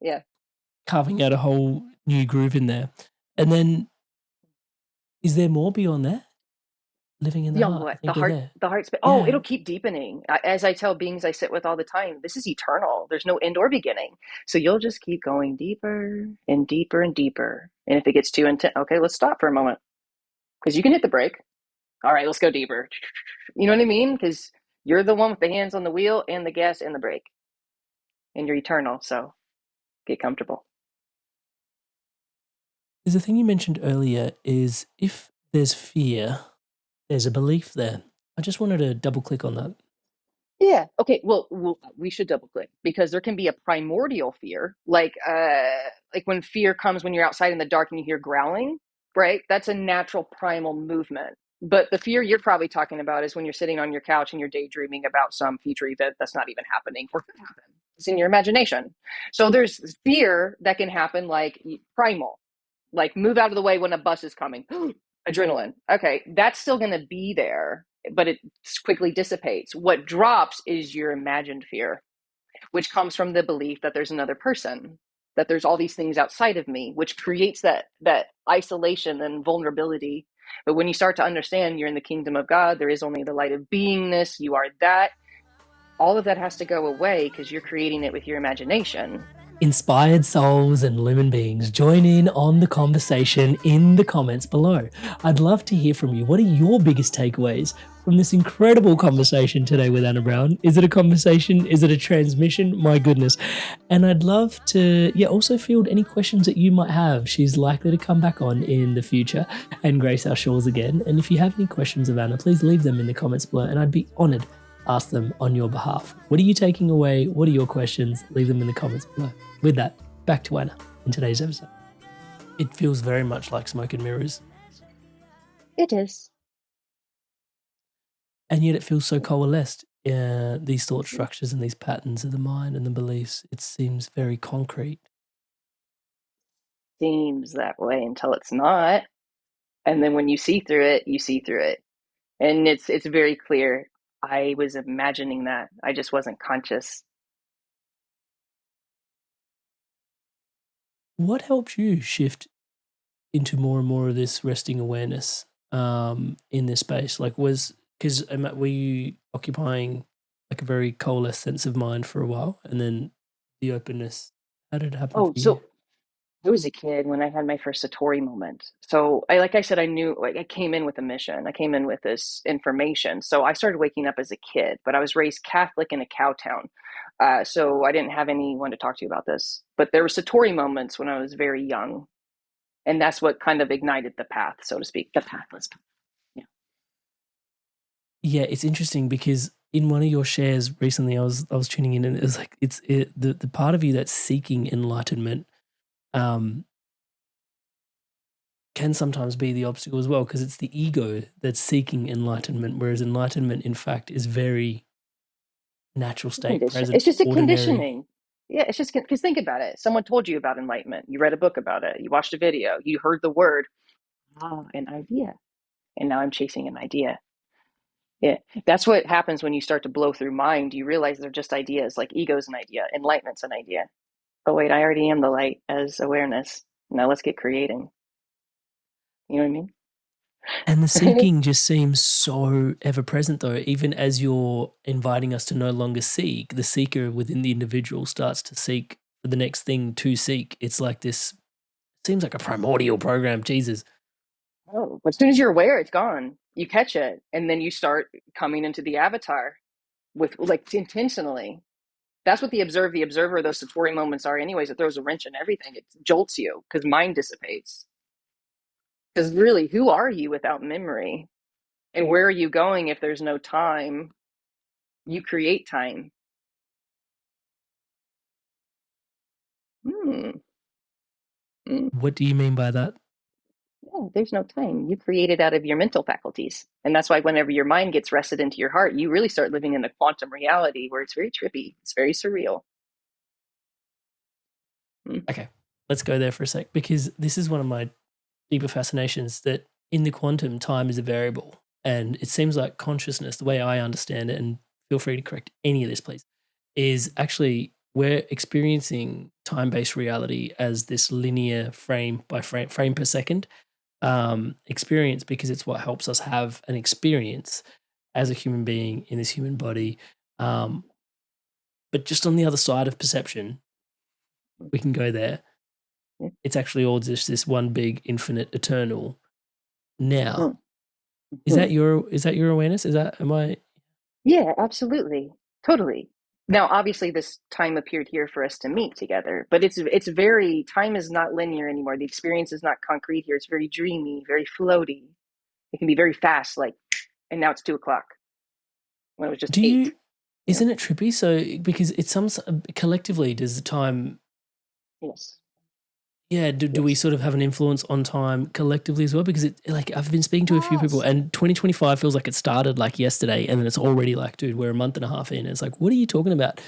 Yeah. Carving out a whole new groove in there. And then is there more beyond that? Living in the Beyond heart. what? The heart space. Oh, it'll keep deepening. As I tell beings I sit with all the time, this is eternal. There's no end or beginning. So you'll just keep going deeper and deeper and deeper. And if it gets too intense, okay, let's stop for a moment. Because you can hit the brake. All right, let's go deeper. You know what I mean? Because you're the one with the hands on the wheel and the gas and the brake. And you're eternal. So get comfortable. There's a thing you mentioned earlier is if there's fear, there's a belief there. I just wanted to double click on that. Yeah. Okay. Well, we should double click, because there can be a primordial fear, like when fear comes when you're outside in the dark and you hear growling, right? That's a natural primal movement. But the fear you're probably talking about is when you're sitting on your couch and you're daydreaming about some future event that's not even happening or could happen. It's in your imagination. So there's fear that can happen, like primal, like move out of the way when a bus is coming. Adrenaline. Okay, that's still going to be there, but it quickly dissipates. What drops is your imagined fear, which comes from the belief that there's another person, that there's all these things outside of me, which creates that isolation and vulnerability. But when you start to understand you're in the kingdom of God, there is only the light of beingness, you are that, all of that has to go away because you're creating it with your imagination. Inspired souls and lumen beings, join in on the conversation in the comments below. I'd love to hear from you. What are your biggest takeaways from this incredible conversation today with Anna Brown? Is it a conversation? Is it a transmission? My goodness. And I'd love to also field any questions that you might have. She's likely to come back on in the future and grace our shores again. And if you have any questions of Anna, please leave them in the comments below and I'd be honored ask them on your behalf. What are you taking away? What are your questions? Leave them in the comments below. With that, back to Anna in today's episode. It feels very much like smoke and mirrors. It is. And yet it feels so coalesced. These thought structures and these patterns of the mind and the beliefs, it seems very concrete. Seems that way until it's not. And then when you see through it, you see through it. And it's very clear. I was imagining that. I just wasn't conscious. What helps you shift into more and more of this resting awareness in this space? Like were you occupying like a very coalesced sense of mind for a while and then the openness, how did it happen for you? So I was a kid when I had my first Satori moment. So like I said, I knew, like, I came in with a mission. I came in with this information. So I started waking up as a kid, but I was raised Catholic in a cow town. So I didn't have anyone to talk to about this. But there were Satori moments when I was very young. And that's what kind of ignited the path, so to speak. The path was, Yeah, it's interesting because in one of your shares recently, I was tuning in and it was like, the part of you that's seeking enlightenment can sometimes be the obstacle as well, because it's the ego that's seeking enlightenment, whereas enlightenment, in fact, is very natural state present. It's just a ordinary. conditioning. Yeah, it's just because think about it. Someone told you about enlightenment. You read a book about it. You watched a video. You heard the word. An idea. And now I'm chasing an idea. Yeah, that's what happens when you start to blow through mind. You realize they're just ideas, like ego's an idea, enlightenment's an idea. Oh, wait, I already am the light as awareness. Now let's get creating. You know what I mean? And the seeking just seems so ever present, though, even as you're inviting us to no longer seek, the seeker within the individual starts to seek for the next thing to seek. It's like this, seems like a primordial program, Jesus. Oh, but as soon as you're aware, it's gone. You catch it, and then you start coming into the avatar with, like, intentionally. That's what the observer, those Satori moments are anyways. It throws a wrench in everything. It jolts you because mind dissipates. Because really, who are you without memory? And where are you going if there's no time? You create time. What do you mean by that? Yeah, there's no time. You create it out of your mental faculties. And that's why whenever your mind gets rested into your heart, you really start living in a quantum reality where it's very trippy. It's very surreal. Okay, let's go there for a sec, because this is one of my deeper fascinations, that in the quantum, time is a variable. And it seems like consciousness, the way I understand it, and feel free to correct any of this, please, is actually we're experiencing time-based reality as this linear frame by frame per second experience, because it's what helps us have an experience as a human being in this human body. But just on the other side of perception, we can go there. It's actually all just this one big infinite eternal. Now, is that your awareness? Yeah, absolutely. Totally. Now, obviously this time appeared here for us to meet together, but it's very, time is not linear anymore. The experience is not concrete here. It's very dreamy, very floaty. It can be very fast, like, and now it's 2:00 when it was just 8. Isn't it trippy? So, because it's collectively, does the time? Yes. Yeah. Do we sort of have an influence on time collectively as well? Because I've been speaking to a few people, and 2025 feels like it started like yesterday, and then it's already like, dude, we're a month and a half in. It's like, what are you talking about?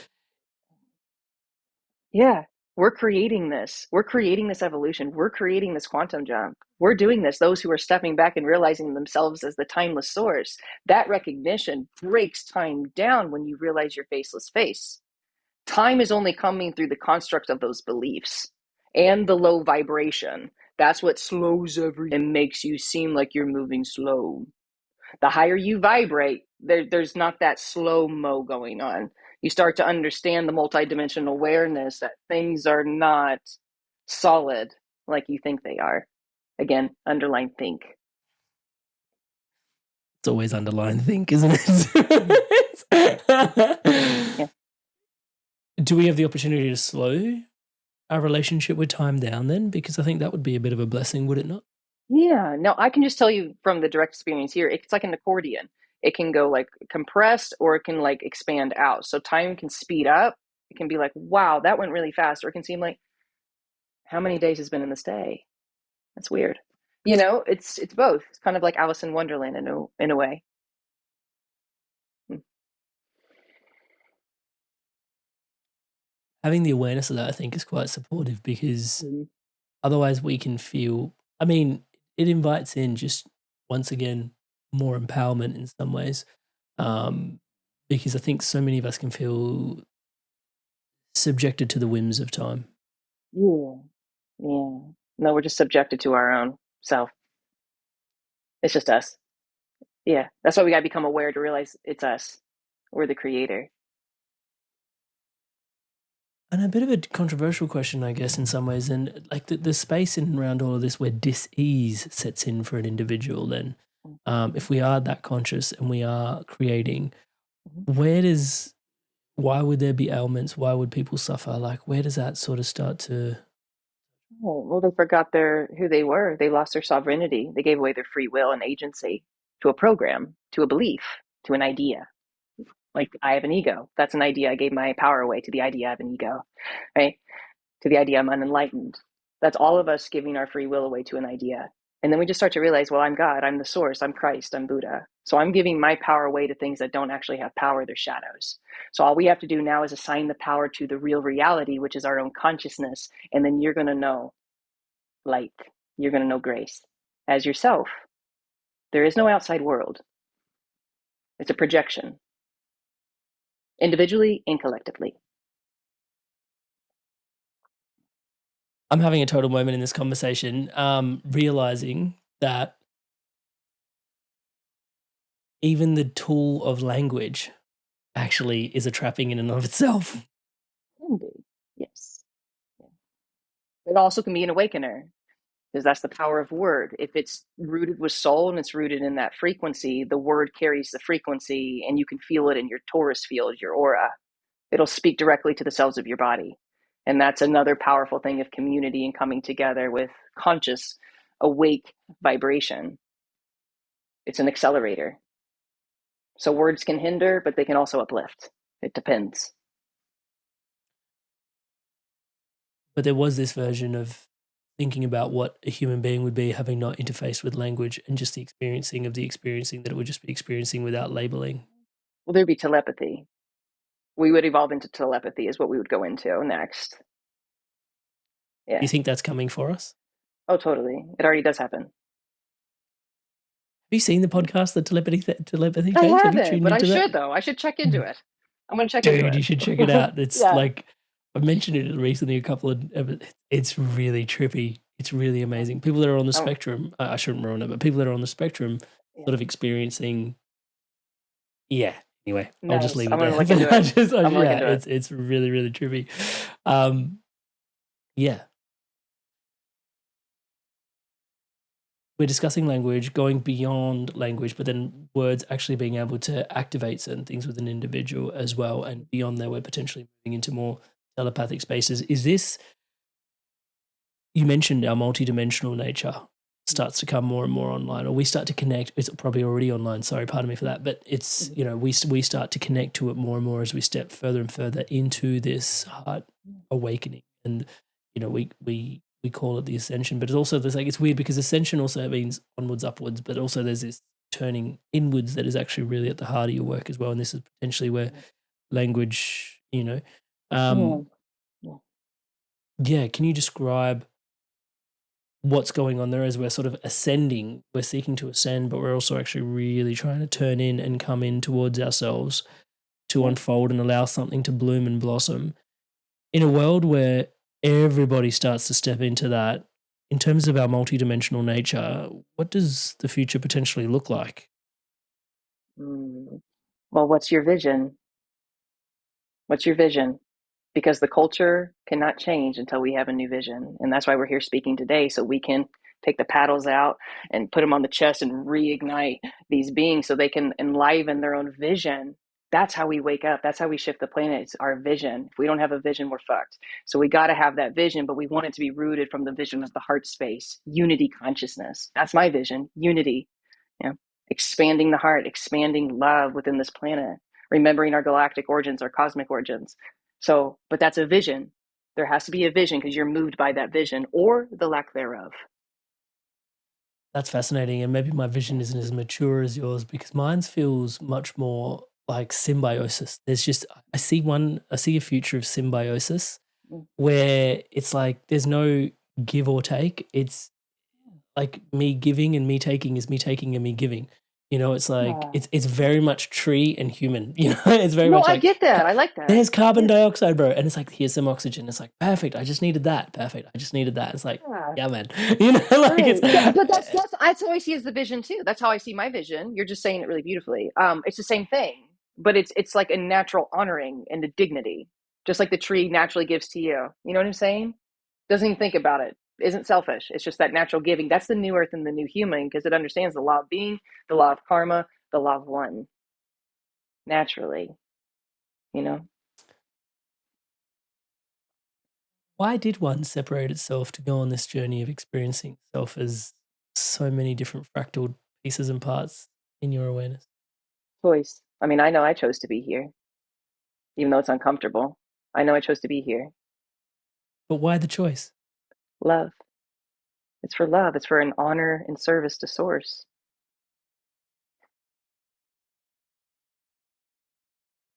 Yeah. We're creating this. We're creating this evolution. We're creating this quantum jump. We're doing this. Those who are stepping back and realizing themselves as the timeless source, that recognition breaks time down when you realize your faceless face. Time is only coming through the construct of those beliefs and the low vibration. That's what slows everything and makes you seem like you're moving slow. The higher you vibrate, there's not that slow-mo going on. You start to understand the multidimensional awareness that things are not solid like you think they are. Again, underline think. It's always underlined think, isn't it? Yeah. Do we have the opportunity to slow our relationship with time down then? Because I think that would be a bit of a blessing, would it not? Yeah, no, I can just tell you from the direct experience here, it's like an accordion. It can go like compressed or it can like expand out. So time can speed up. It can be like, wow, that went really fast. Or it can seem like, how many days has been in this day? That's weird. You know, it's both. It's kind of like Alice in Wonderland in a way. Having the awareness of that, I think, is quite supportive because Mm-hmm. otherwise we can feel, I mean, it invites in just, once again, more empowerment in some ways. Because I think so many of us can feel subjected to the whims of time. Yeah. Yeah. No, we're just subjected to our own self. It's just us. Yeah. That's why we got to become aware to realize it's us. We're the creator. And a bit of a controversial question, I guess, in some ways. And like the space in around all of this where dis-ease sets in for an individual, then if we are that conscious and we are creating, why would there be ailments? Why would people suffer? Like, where does that sort of start to... Oh, well, they forgot who they were. They lost their sovereignty. They gave away their free will and agency to a program, to a belief, to an idea. Like, I have an ego. That's an idea. I gave my power away to the idea I have an ego, right? To the idea I'm unenlightened. That's all of us giving our free will away to an idea. And then we just start to realize, well, I'm God, I'm the source, I'm Christ, I'm Buddha. So I'm giving my power away to things that don't actually have power, they're shadows. So all we have to do now is assign the power to the real reality, which is our own consciousness. And then you're going to know light. You're going to know grace as yourself. There is no outside world. It's a projection, individually and collectively. I'm having a total moment in this conversation, realizing that even the tool of language actually is a trapping in and of itself. Can be, yes. It also can be an awakener, because that's the power of word. If it's rooted with soul and it's rooted in that frequency, the word carries the frequency and you can feel it in your torus field, your aura. It'll speak directly to the cells of your body. And that's another powerful thing of community and coming together with conscious, awake vibration. It's an accelerator. So words can hinder, but they can also uplift. It depends. But there was this version of thinking about what a human being would be having not interfaced with language and just the experiencing that it would just be experiencing without labeling. Well, there'd be telepathy. We would evolve into telepathy is what we would go into next. Yeah. Do you think that's coming for us? Oh, totally. It already does happen. Have you seen the podcast, the telepathy I tapes? haven't, but I should, though. I should check into it. I'm going to check into it. Dude, you should check it out. It's Yeah. like, I mentioned it recently a couple of, it's really trippy. It's really amazing. People that are on the spectrum, I shouldn't ruin it, but people that are on the spectrum sort of experiencing, anyway, I'll just leave it there. I'm going to look into it. It's really, really trippy. We're discussing language, going beyond language, but then words actually being able to activate certain things with an individual as well. And beyond there, we're potentially moving into more telepathic spaces. Is this, you mentioned our multidimensional nature starts to come more and more online, or we start to connect. It's probably already online. Sorry, pardon me for that. But it's, we start to connect to it more and more as we step further and further into this heart awakening. And, we call it the ascension, but it's also it's weird because ascension also means onwards, upwards, but also there's this turning inwards that is actually really at the heart of your work as well. And this is potentially where language, can you describe what's going on there as we're sort of ascending? We're seeking to ascend, but we're also actually really trying to turn in and come in towards ourselves to unfold and allow something to bloom and blossom in a world where everybody starts to step into that. In terms of our multidimensional nature, what does the future potentially look like? Well, what's your vision? What's your vision? Because the culture cannot change until we have a new vision. And that's why we're here speaking today, so we can take the paddles out and put them on the chest and reignite these beings so they can enliven their own vision. That's how we wake up. That's how we shift the planet. It's our vision. If we don't have a vision, we're fucked. So we got to have that vision, but we want it to be rooted from the vision of the heart space, unity consciousness. That's my vision, unity. You know, expanding the heart, expanding love within this planet, remembering our galactic origins, our cosmic origins. So, but that's a vision. There has to be a vision because you're moved by that vision or the lack thereof. That's fascinating. And maybe my vision isn't as mature as yours, because mine feels much more like symbiosis. There's just, I see a future of symbiosis where it's like there's no give or take. It's like me giving and me taking is me taking and me giving. You know, it's like it's very much tree and human. You know, it's very much I like, get that. I like that. there's carbon dioxide, bro, and it's like, here's some oxygen. It's like, perfect. I just needed that. Perfect. I just needed that. It's like, yeah, man. You know, like Right. it's. But that's how I see as the vision too. That's how I see my vision. You're just saying it really beautifully. It's the same thing, but it's like a natural honoring and a dignity, just like the tree naturally gives to you. You know what I'm saying? Doesn't even think about it. Isn't selfish. It's just that natural giving. That's the new earth and the new human, because it understands the law of being, the law of karma, the law of one. Naturally, you know. Why did one separate itself to go on this journey of experiencing self as so many different fractal pieces and parts in your awareness? Choice. I mean, I know I chose to be here, even though it's uncomfortable. I know I chose to be here. But why the choice? Love. It's for love. It's for an honor and service to source.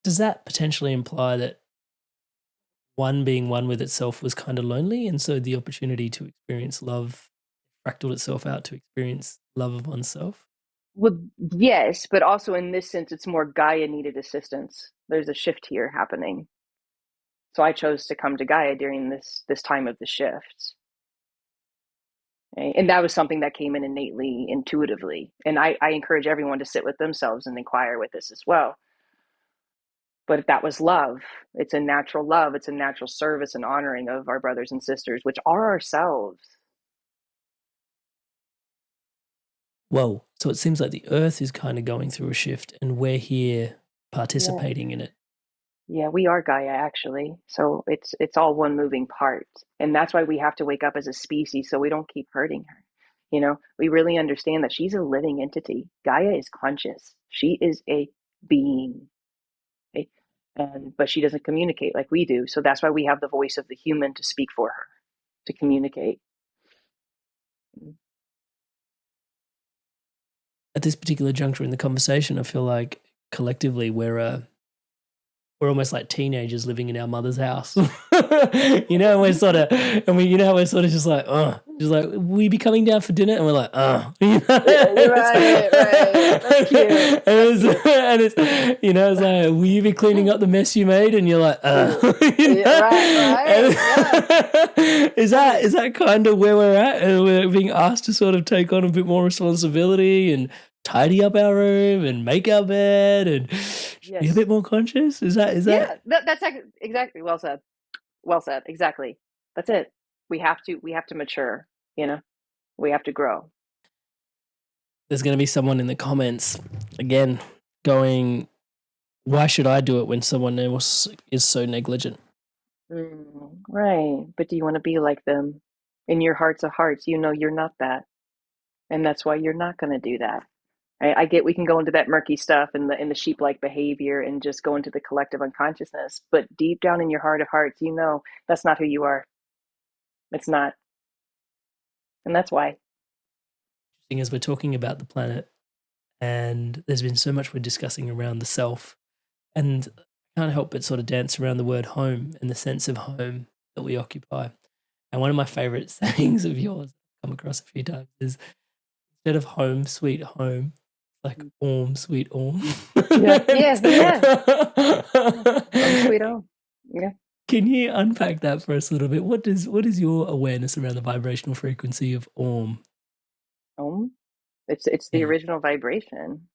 Does that potentially imply that one being one with itself was kind of lonely, and so the opportunity to experience love fractaled itself out to experience love of oneself? Well, yes, but also in this sense, it's more Gaia needed assistance. There's a shift here happening. So I chose to come to Gaia during this time of the shift. Okay? And that was something that came in innately, intuitively. And I encourage everyone to sit with themselves and inquire with this as well. But that was love. It's a natural love. It's a natural service and honoring of our brothers and sisters, which are ourselves. Whoa. So it seems like the earth is kind of going through a shift, and we're here participating in it. Yeah, we are Gaia, actually. So it's all one moving part. And that's why we have to wake up as a species so we don't keep hurting her. You know, we really understand that she's a living entity. Gaia is conscious. She is a being. Okay? But she doesn't communicate like we do. So that's why we have the voice of the human to speak for her, to communicate. At this particular juncture in the conversation, I feel like collectively we're almost like teenagers living in our mother's house. You know, we're sort of, and we, you know, we're sort of just like, just like, will you be coming down for dinner? And we're like, you know? Right. That's cute. And it's, you know, it's like, will you be cleaning up the mess you made? And you're like, you know? Right. Yeah. Is that kind of where we're at? And we're being asked to sort of take on a bit more responsibility and tidy up our room and make our bed and be a bit more conscious. Is that? Yeah, that's exactly well said. Well said. Exactly. That's it. We have to mature, you know, we have to grow. There's going to be someone in the comments again going, why should I do it when someone else is so negligent? Right. But do you want to be like them? In your hearts of hearts, you know you're not that. And that's why you're not going to do that. I get we can go into that murky stuff and the sheep-like behavior and just go into the collective unconsciousness. But deep down in your heart of hearts, you know that's not who you are. It's not. And that's why. As we're talking about the planet, and there's been so much we're discussing around the self, and I can't help but sort of dance around the word home and the sense of home that we occupy. And one of my favorite sayings of yours I've come across a few times is, instead of home sweet home, like Om sweet Om. Yeah. Home sweet Om. Yeah. Can you unpack that for us a little bit? What is your awareness around the vibrational frequency of Om? Om? It's the original vibration.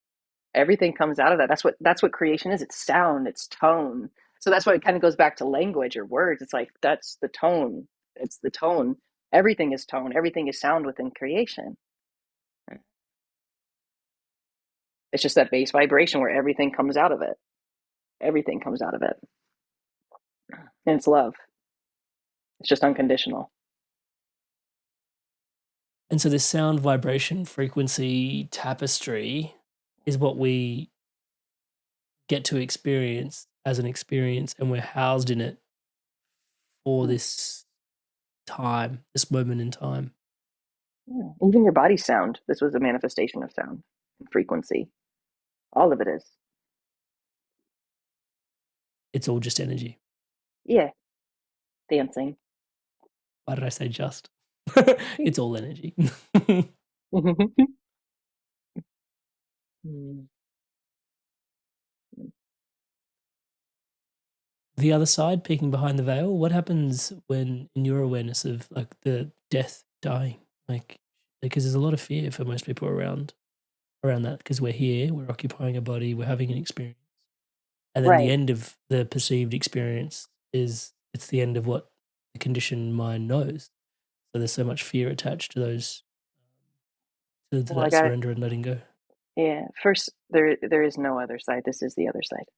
Everything comes out of that. That's what creation is. It's sound, it's tone. So that's why it kind of goes back to language or words. It's like, that's the tone. It's the tone. Everything is tone. Everything is sound within creation. It's just that base vibration where everything comes out of it. Everything comes out of it. And it's love. It's just unconditional. And so this sound, vibration, frequency tapestry is what we get to experience as an experience, and we're housed in it for this time, this moment in time. Yeah. Even your body's sound. This was a manifestation of sound and frequency. All of it is. It's all just energy. Yeah. Dancing. Why did I say just? It's all energy. The other side, peeking behind the veil, what happens when, in your awareness of like the death, dying, like, because there's a lot of fear for most people around that, because we're here, we're occupying a body, we're having an experience, and then the Right. end of the perceived experience is it's the end of what the conditioned mind knows. So there's so much fear attached to those, to Well, I that got it. surrender and letting go. Yeah. First, there is no other side. This is the other side.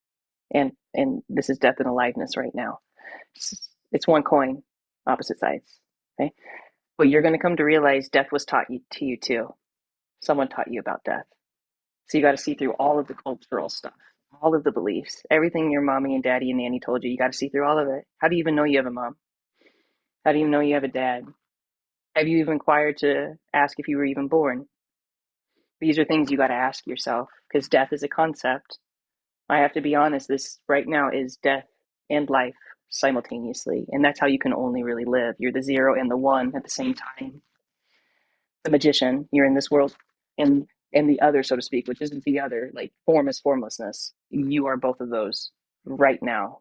And this is death and aliveness right now. It's one coin, opposite sides. Okay. But you're going to come to realize death was taught to you too. Someone taught you about death. So you got to see through all of the cultural stuff, all of the beliefs, everything your mommy and daddy and nanny told you. You got to see through all of it. How do you even know you have a mom? How do you know you have a dad? Have you even inquired to ask if you were even born? These are things you got to ask yourself, because death is a concept. I have to be honest, this right now is death and life simultaneously. And that's how you can only really live. You're the zero and the one at the same time. The magician, you're in this world, and the other, so to speak, which isn't the other, like form is formlessness. You are both of those right now.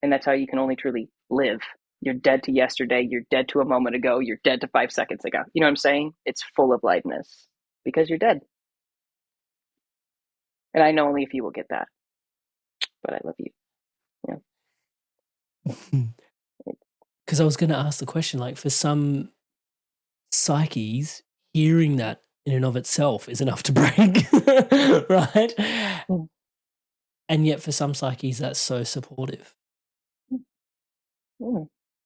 And that's how you can only truly live. You're dead to yesterday, you're dead to a moment ago, you're dead to 5 seconds ago. You know what I'm saying? It's full of liveness because you're dead. And I know only if you will get that. But I love you. Yeah. Because I was going to ask the question, like, for some psyches, hearing that in and of itself is enough to break, right? And yet for some psyches, that's so supportive.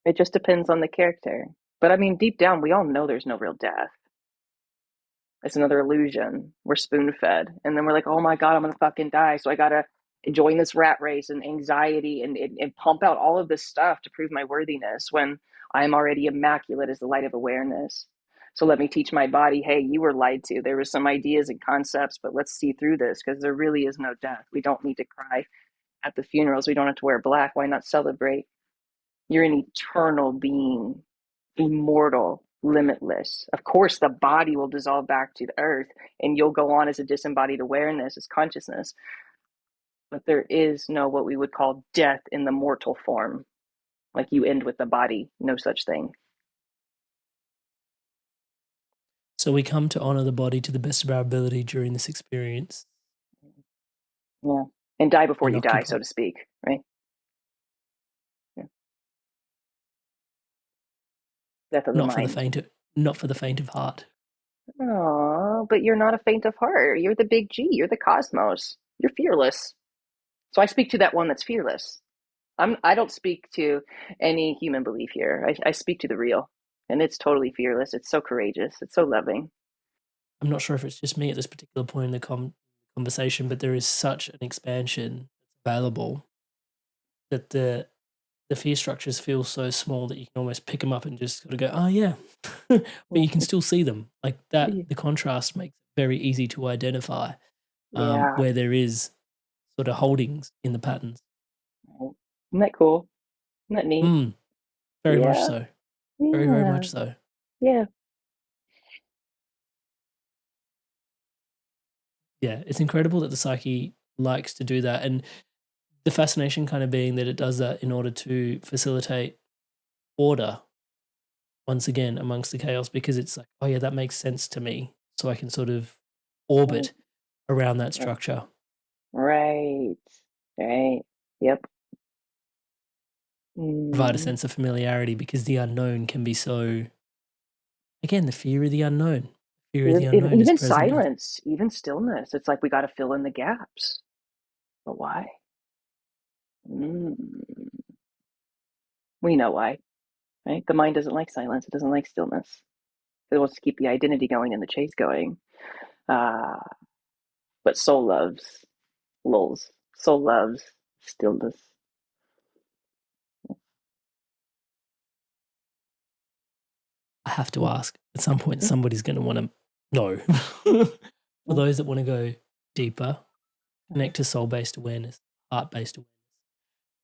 It just depends on the character. But I mean, deep down, we all know there's no real death. It's another illusion. We're spoon fed. And then we're like, oh my God, I'm going to fucking die. So I got to join this rat race and anxiety and pump out all of this stuff to prove my worthiness when I'm already immaculate as the light of awareness. So let me teach my body, hey, you were lied to. There were some ideas and concepts, but let's see through this, because there really is no death. We don't need to cry at the funerals. We don't have to wear black. Why not celebrate? You're an eternal being, immortal, limitless. Of course, the body will dissolve back to the earth and you'll go on as a disembodied awareness, as consciousness. But there is no what we would call death in the mortal form. Like you end with the body, no such thing. So we come to honor the body to the best of our ability during this experience. Yeah. And die before And you die, occupy. so to speak, right? Yeah. Death of the Not for the mind. not for the faint of heart. Oh, but you're not a faint of heart. You're the big G. You're the cosmos. You're fearless. So I speak to that one that's fearless. I don't speak to any human belief here. I speak to the real, and it's totally fearless. It's so courageous. It's so loving. I'm not sure if it's just me at this particular point in the conversation, but there is such an expansion available that the fear structures feel so small that you can almost pick them up and just sort of go, oh yeah, but you can still see them like that. The contrast makes it very easy to identify where there is sort of holdings in the patterns. Isn't that cool? Isn't that neat? Very much so. Very, very much so. Yeah. Yeah, it's incredible that the psyche likes to do that. And the fascination kind of being that it does that in order to facilitate order once again amongst the chaos, because it's like, oh yeah, that makes sense to me. So I can sort of orbit around that structure. Right. Right. Yep. provide a sense of familiarity, because the unknown can be so, again, the fear of the unknown. Fear of the unknown is Even present. silence, even stillness. It's like we got to fill in the gaps. But why? We know why, right? The mind doesn't like silence. It doesn't like stillness. It wants to keep the identity going and the chase going. But soul loves lulls. Soul loves stillness. I have to ask, at some point, somebody's going to want to know. For those that want to go deeper, connect to soul-based awareness, heart-based awareness,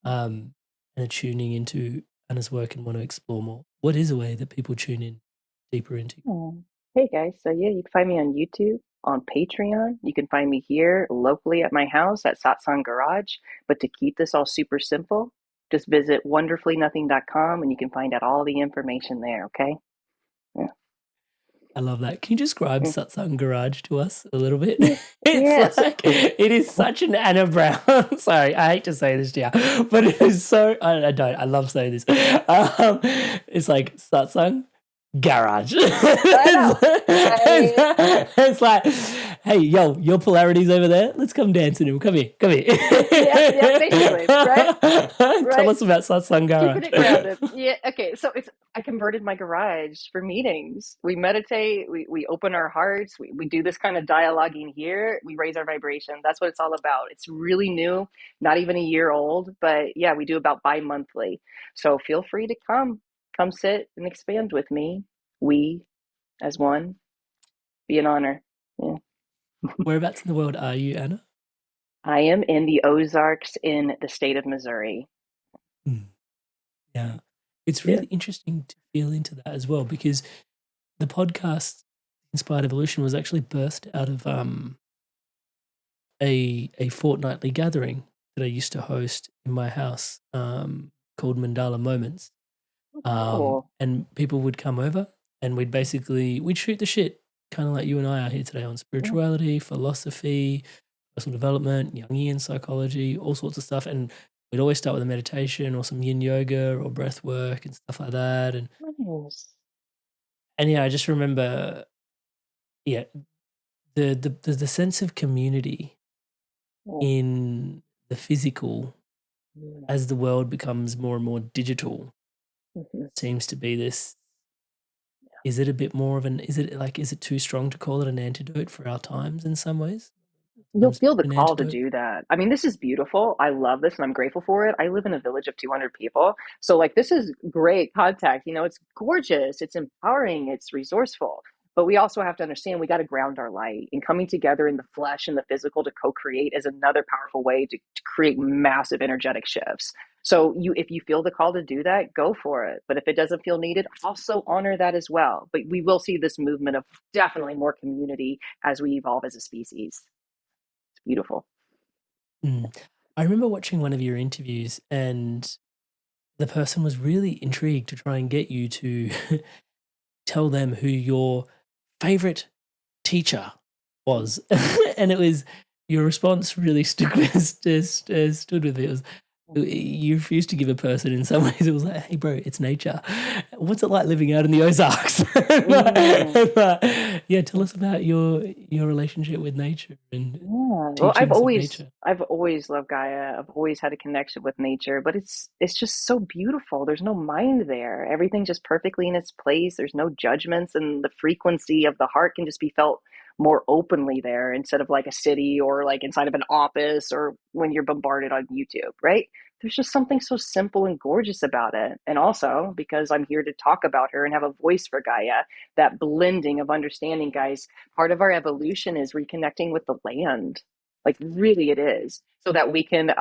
and are tuning into Anna's work and want to explore more, what is a way that people tune in deeper into? Hey guys, so yeah, you can find me on YouTube, on Patreon. You can find me here locally at my house at Satsang Garage. But to keep this all super simple, just visit wonderfullynothing.com and you can find out all the information there, okay? Yeah. I love that. Can you describe Satsang Garage to us a little bit? Yes. It is such an Anna Brown. Sorry, I hate to say this to you, but it is so. I don't. I love saying this. It's like Satsang Garage. It's like, hey, yo, your polarity's over there. Let's come dance in him. Come here. Yeah, basically, right? Tell us about Satsang Garage. Keeping it grounded. Yeah, okay. So I converted my garage for meetings. We meditate, we open our hearts, we do this kind of dialoguing here, we raise our vibration. That's what it's all about. It's really new, not even a year old, but yeah, we do about bi-monthly. So feel free to come sit and expand with me. We as one. Be an honor. Yeah. Whereabouts in the world are you, Anna? I am in the Ozarks in the state of Missouri. Yeah. It's really interesting to feel into that as well, because the podcast Inspired Evolution was actually birthed out of a fortnightly gathering that I used to host in my house called Mandala Moments. And people would come over and we'd shoot the shit, kind of like you and I are here today, on spirituality, philosophy, personal development, Jungian psychology, all sorts of stuff. And we'd always start with a meditation or some yin yoga or breath work and stuff like that. And yeah, I just remember, yeah, the sense of community in the physical as the world becomes more and more digital seems to be this. Is it a bit more of is it too strong to call it an antidote for our times in some ways? You'll feel the call to do that. I mean, this is beautiful. I love this and I'm grateful for it. I live in a village of 200 people. So like, this is great contact. You know, it's gorgeous. It's empowering. It's resourceful. But we also have to understand we got to ground our light, and coming together in the flesh and the physical to co-create is another powerful way to create massive energetic shifts. So if you feel the call to do that, go for it. But if it doesn't feel needed, also honor that as well. But we will see this movement of definitely more community as we evolve as a species. Beautiful. I remember watching one of your interviews and the person was really intrigued to try and get you to tell them who your favorite teacher was. And it was, your response really stood with me. It was, you refused to give a person, in some ways it was like, hey bro, it's nature. What's it like living out in the Ozarks? Yeah, tell us about your relationship with nature and well, I've always loved Gaia. I've always had a connection with nature, but it's just so beautiful. There's no mind there. Everything's just perfectly in its place. There's no judgments, and the frequency of the heart can just be felt more openly there, instead of like a city or like inside of an office or when you're bombarded on YouTube, right? There's just something so simple and gorgeous about it. And also, because I'm here to talk about her and have a voice for Gaia, that blending of understanding, guys, part of our evolution is reconnecting with the land. Like, really it is. So that we can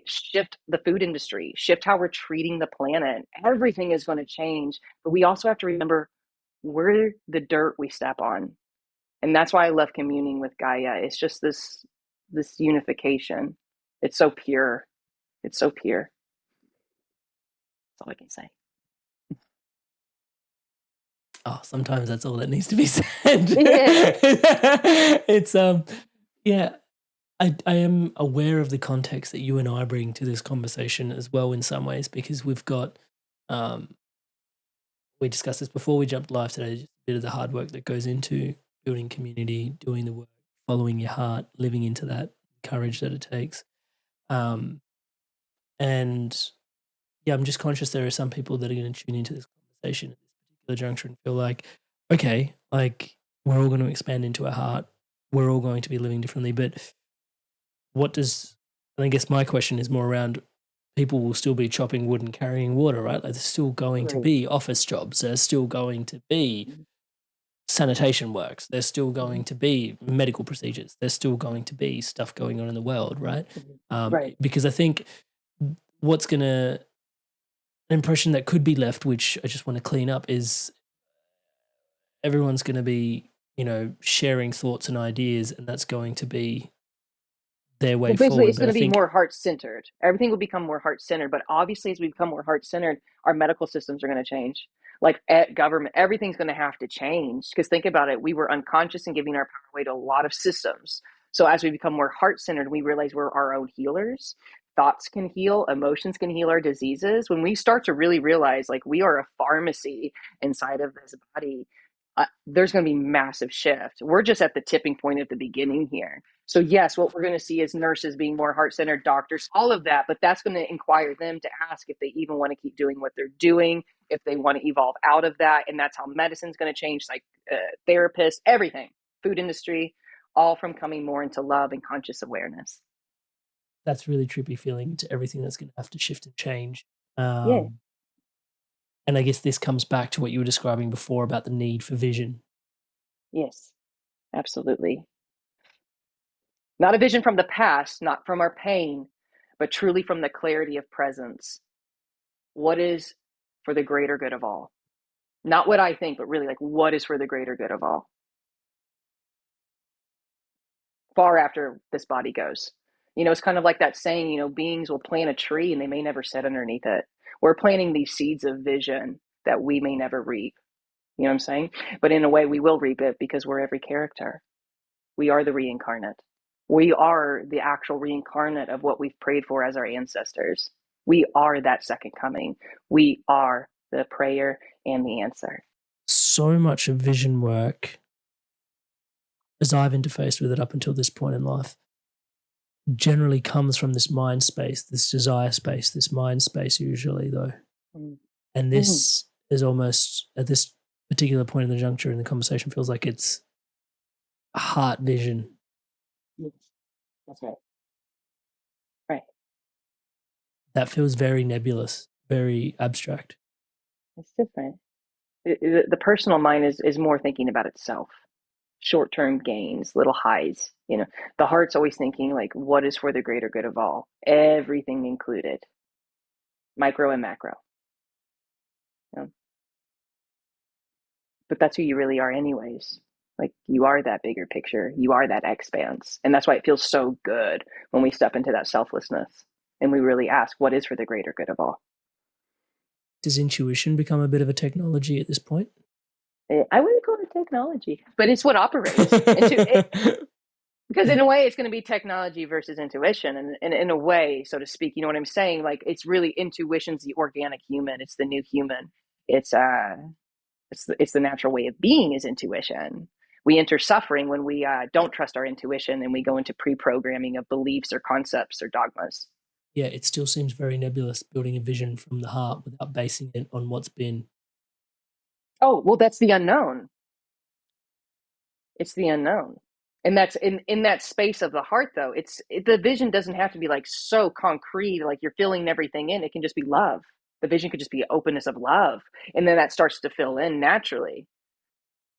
shift the food industry, shift how we're treating the planet. Everything is going to change. But we also have to remember we're the dirt we step on. And that's why I love communing with Gaia. It's just this unification. It's so pure. It's so pure. That's all I can say. Oh, sometimes that's all that needs to be said. Yeah. It's yeah. I am aware of the context that you and I bring to this conversation as well in some ways, because we've got, we discussed this before we jumped live today, just a bit of the hard work that goes into building community, doing the work, following your heart, living into that courage that it takes. And yeah, I'm just conscious there are some people that are going to tune into this conversation at this particular juncture and feel like, okay, like we're all going to expand into our heart. We're all going to be living differently. But what does, and I guess my question is more around, people will still be chopping wood and carrying water, right? Like there's still going to be office jobs. There's still going to be sanitation works. There's still going to be medical procedures. There's still going to be stuff going on in the world, right? Because I think what's going to, an impression that could be left, which I just want to clean up, is everyone's going to be, sharing thoughts and ideas, and that's going to be their way basically, forward. it's going to be more heart-centered. Everything will become more heart-centered, but obviously as we become more heart-centered, our medical systems are going to change. Like at government, everything's going to have to change, because think about it, we were unconscious and giving our power away to a lot of systems. So as we become more heart-centered, we realize we're our own healers. Thoughts can heal, emotions can heal our diseases. When we start to really realize like we are a pharmacy inside of this body, there's going to be massive shift. We're just at the tipping point at the beginning here. So yes, what we're going to see is nurses being more heart-centered, doctors, all of that, but that's going to inquire them to ask if they even want to keep doing what they're doing, if they want to evolve out of that. And that's how medicine's going to change, like therapists, everything, food industry, all from coming more into love and conscious awareness. That's really trippy feeling into everything that's going to have to shift and change. And I guess this comes back to what you were describing before about the need for vision. Yes, absolutely. Not a vision from the past, not from our pain, but truly from the clarity of presence. What is for the greater good of all? Not what I think, but really like what is for the greater good of all? Far after this body goes. It's kind of like that saying, beings will plant a tree and they may never sit underneath it. We're planting these seeds of vision that we may never reap. You know what I'm saying? But in a way, we will reap it because we're every character. We are the reincarnate. We are the actual reincarnate of what we've prayed for as our ancestors. We are that second coming. We are the prayer and the answer. So much of vision work, as I've interfaced with it up until this point in life, generally comes from this mind space, this desire space, this mind space usually though. And this is almost, at this particular point in the juncture in the conversation, feels like it's a heart vision. Yes, that's right. Right. That feels very nebulous, very abstract. It's different. The personal mind is more thinking about itself. Short-term gains, little highs. The heart's always thinking like, what is for the greater good of all? Everything included, micro and macro. But that's who you really are anyways. Like you are that bigger picture. You are that expanse. And that's why it feels so good when we step into that selflessness and we really ask, what is for the greater good of all? Does intuition become a bit of a technology at this point? I wouldn't call it technology, but it's what operates. Because in a way, it's going to be technology versus intuition. And in a way, so to speak, you know what I'm saying? Like it's really intuition's the organic human. It's the new human. It's the natural way of being is intuition. We enter suffering when we don't trust our intuition and we go into pre-programming of beliefs or concepts or dogmas. Yeah, it still seems very nebulous, building a vision from the heart without basing it on what's been. Oh, well, that's the unknown. It's the unknown. And that's in that space of the heart, though. The vision doesn't have to be like so concrete, like you're filling everything in. It can just be love. The vision could just be openness of love. And then that starts to fill in naturally.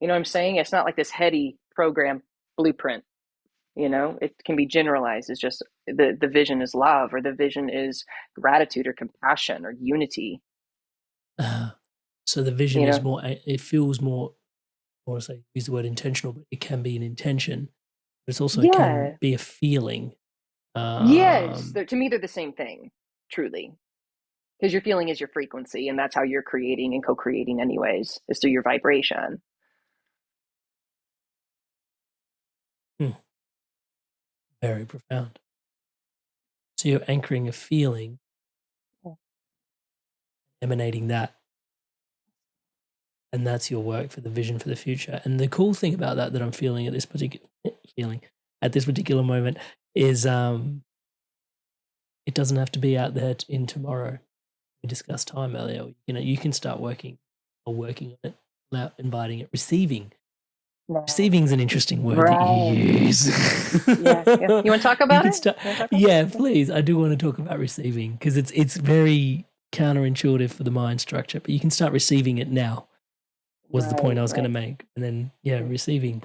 You know what I'm saying? It's not like this heady program blueprint. It can be generalized. It's just the vision is love, or the vision is gratitude or compassion or unity. So the vision is more, it feels more, or say use the word intentional, but it can be an intention. But it's also can be a feeling. Yes, to me they're the same thing, truly. Because your feeling is your frequency, and that's how you're creating and co-creating anyways, is through your vibration. Very profound. So you're anchoring a feeling, emanating that, and that's your work for the vision for the future. And the cool thing about that I'm feeling at this particular moment is it doesn't have to be out there in tomorrow. We discussed time earlier. You can start working on it, without inviting it, receiving. No. Receiving is an interesting word that you use. Yeah. You want to talk about it? Yeah, please. I do want to talk about receiving because it's very counterintuitive for the mind structure, but you can start receiving it now. Was the point I was going to make. And then, receiving.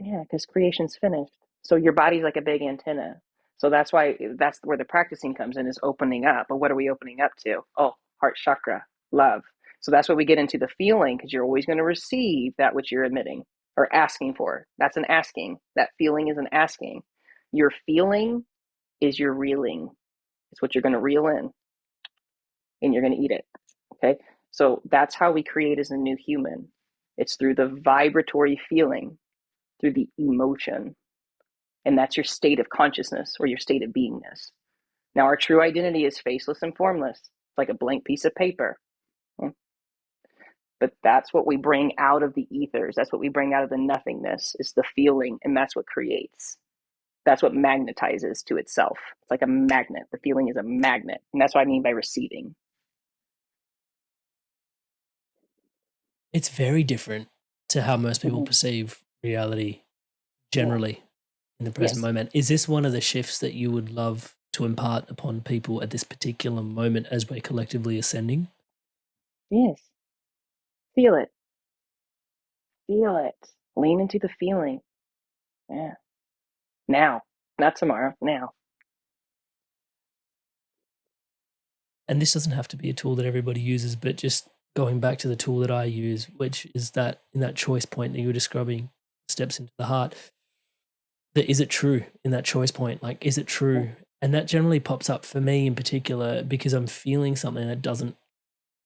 Yeah, because creation's finished. So your body's like a big antenna. So that's where the practicing comes in, is opening up. But what are we opening up to? Oh, heart chakra, love. So that's where we get into the feeling, because you're always going to receive that which you're emitting or asking for. That's an asking. That feeling is an asking. Your feeling is your reeling. It's what you're going to reel in, and you're going to eat it. Okay? So that's how we create as a new human. It's through the vibratory feeling, through the emotion. And that's your state of consciousness or your state of beingness. Now, our true identity is faceless and formless. It's like a blank piece of paper. Okay? But that's what we bring out of the ethers. That's what we bring out of the nothingness, is the feeling. And that's what creates. That's what magnetizes to itself. It's like a magnet. The feeling is a magnet. And that's what I mean by receiving. It's very different to how most people perceive reality generally in the present moment. Is this one of the shifts that you would love to impart upon people at this particular moment as we're collectively ascending? Yes. Feel it. Feel it. Lean into the feeling. Yeah. Now. Not tomorrow. Now. And this doesn't have to be a tool that everybody uses, but just going back to the tool that I use, which is that in that choice point that you were describing, steps into the heart, that is it true in that choice point? Like, is it true? And that generally pops up for me in particular because I'm feeling something that doesn't,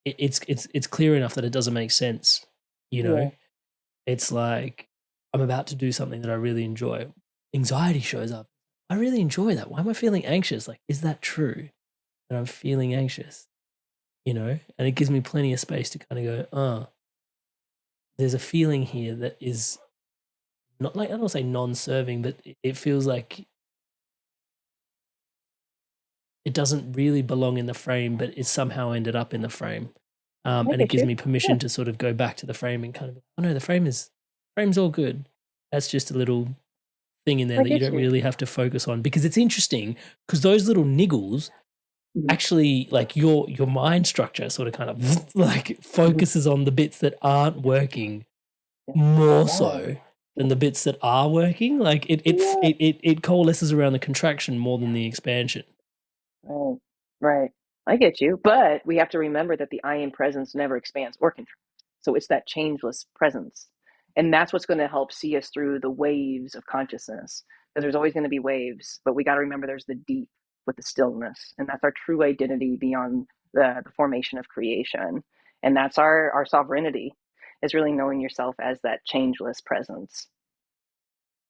it's clear enough that it doesn't make sense. It's like I'm about to do something that I really enjoy. Anxiety shows up. I really enjoy that. Why am I feeling anxious? Like, is that true that I'm feeling anxious? And it gives me plenty of space to kind of go, there's a feeling here that is not, like, I don't want to say non-serving, but it feels like it doesn't really belong in the frame, but it somehow ended up in the frame. And it gives me permission to sort of go back to the frame and kind of, oh no, the frame's all good. That's just a little thing in there that you don't really have to focus on, because it's interesting because those little niggles actually, like, your mind structure sort of kind of like focuses on the bits that aren't working more so than the bits that are working. Like it coalesces around the contraction more than the expansion. Right. I get you. But we have to remember that the I am presence never expands or contracts. So it's that changeless presence. And that's what's going to help see us through the waves of consciousness. Because there's always going to be waves, but we got to remember there's the deep with the stillness. And that's our true identity beyond the formation of creation. And that's our sovereignty, is really knowing yourself as that changeless presence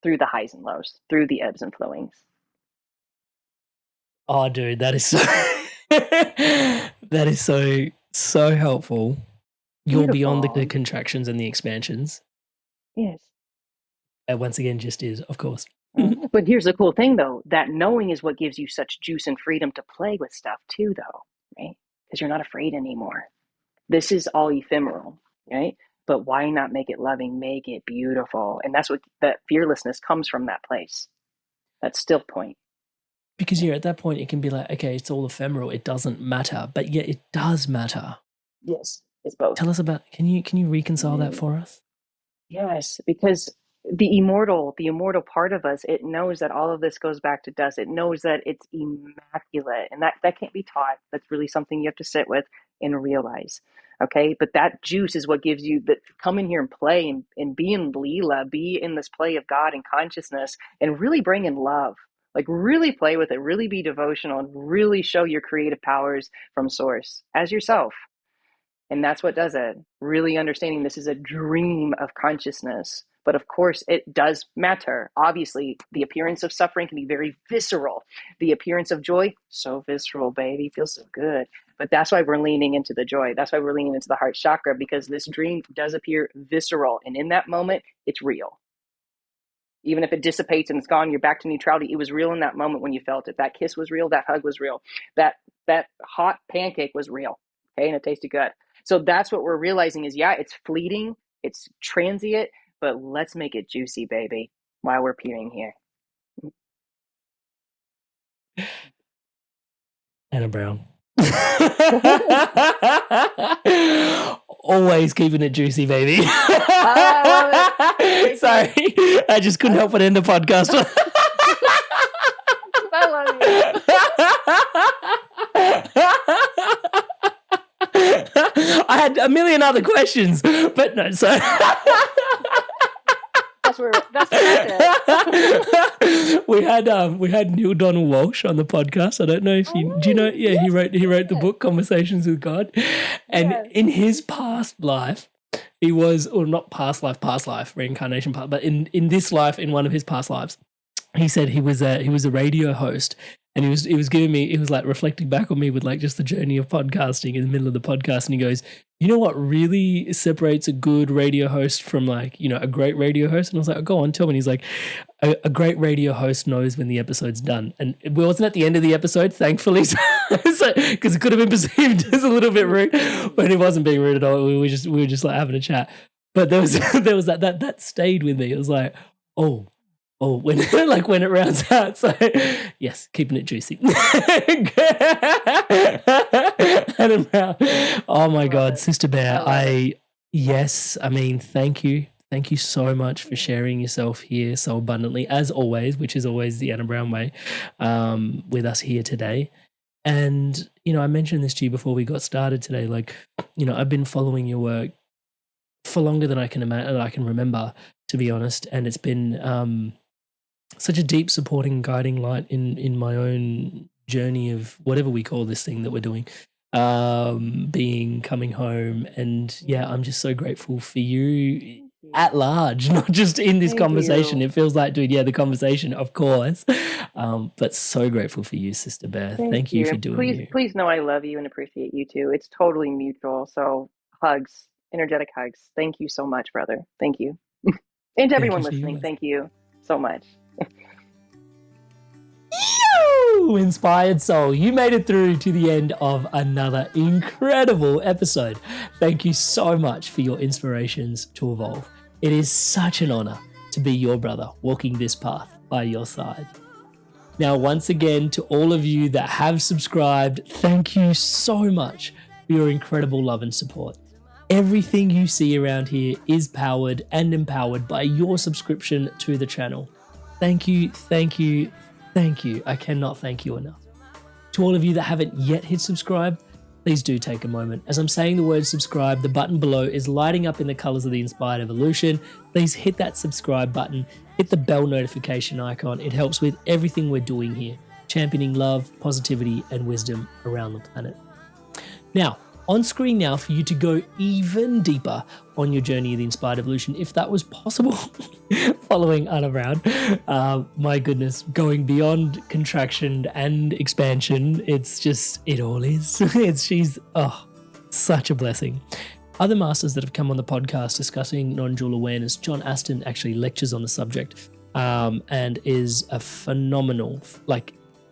through the highs and lows, through the ebbs and flowings. Oh, dude, that is so that is so helpful. You're beyond the contractions and the expansions. Yes. And once again, just is, of course. But here's the cool thing, though. That knowing is what gives you such juice and freedom to play with stuff, too, though, right? Because you're not afraid anymore. This is all ephemeral, right? But why not make it loving, make it beautiful? And that's what that fearlessness comes from, that place, that still point. Because at that point, it can be like, okay, it's all ephemeral. It doesn't matter. But yet it does matter. Yes, it's both. Tell us about, can you reconcile that for us? Yes, because the immortal part of us, it knows that all of this goes back to dust. It knows that it's immaculate, and that can't be taught. That's really something you have to sit with and realize. Okay, but that juice is what gives you that. Come in here and play and be in Leela, be in this play of God and consciousness, and really bring in love. Like, really play with it, really be devotional, and really show your creative powers from source as yourself. And that's what does it. Really understanding this is a dream of consciousness, But of course, it does matter. Obviously, the appearance of suffering can be very visceral. The appearance of joy, so visceral, baby, feels so good. But that's why we're leaning into the joy. That's why we're leaning into the heart chakra, because this dream does appear visceral. And in that moment, it's real. Even if it dissipates and it's gone, you're back to neutrality. It was real in that moment when you felt it. That kiss was real. That hug was real. That hot pancake was real. Okay, and it tasted good. So that's what we're realizing is, yeah, it's fleeting, it's transient, but let's make it juicy, baby, while we're peering here. Anna Brown. Always keeping it juicy, baby. I love it. Sorry, I just couldn't help but end the podcast. I love you. I had a million other questions, but no. So that's it. we had Neil Donald Walsh on the podcast. I don't know if you do you know. Yeah, he wrote the book Conversations with God, and in his past life, he was, or not past life, reincarnation part, but in this life, in one of his past lives, he said he was a radio host, and he was giving me, he was like reflecting back on me with like just the journey of podcasting in the middle of the podcast, and he goes, you know what really separates a good radio host from like, you know, a great radio host? And I was like, oh, go on, tell me. And he's like, a great radio host knows when the episode's done. And it wasn't at the end of the episode, thankfully, because it could have been perceived as a little bit rude, but it wasn't being rude at all. We were just like having a chat. But there was that stayed with me. It was like, oh, when when it rounds out. So yes, keeping it juicy. Oh my God, Sister Bear. I mean, thank you. Thank you so much for sharing yourself here so abundantly, as always, which is always the Anna Brown way, with us here today. And, you know, I mentioned this to you before we got started today. Like, you know, I've been following your work for longer than I can imagine, I can remember, to be honest. And it's been such a deep supporting guiding light in my own journey of whatever we call this thing that we're doing, coming home. And yeah, I'm just so grateful for you at large, not just in this conversation. It feels like, dude, the conversation, of course, but so grateful for you, Sister Bear. Thank you for doing it. Please know I love you and appreciate you too. It's totally mutual. So hugs, energetic hugs. Thank you so much, brother. Thank you. And to everyone listening, thank you so much. Inspired soul, you made it through to the end of another incredible episode. Thank you so much for your inspirations to evolve. It is such an honor to be your brother walking this path by your side. Now, once again, to all of you that have subscribed, thank you so much for your incredible love and support. Everything you see around here is powered and empowered by your subscription to the channel. Thank you, thank you, thank you. I cannot thank you enough. To all of you that haven't yet hit subscribe, please do take a moment. As I'm saying the word subscribe, the button below is lighting up in the colors of the Inspired Evolution. Please hit that subscribe button, hit the bell notification icon. It helps with everything we're doing here, championing love, positivity, and wisdom around the planet. Now, on screen now for you to go even deeper on your journey of the Inspired Evolution, if that was possible, following Anna Brown. My goodness, going beyond contraction and expansion, it's just, it all is. She's such a blessing. Other masters that have come on the podcast discussing non-dual awareness, John Aston actually lectures on the subject and is a phenomenal,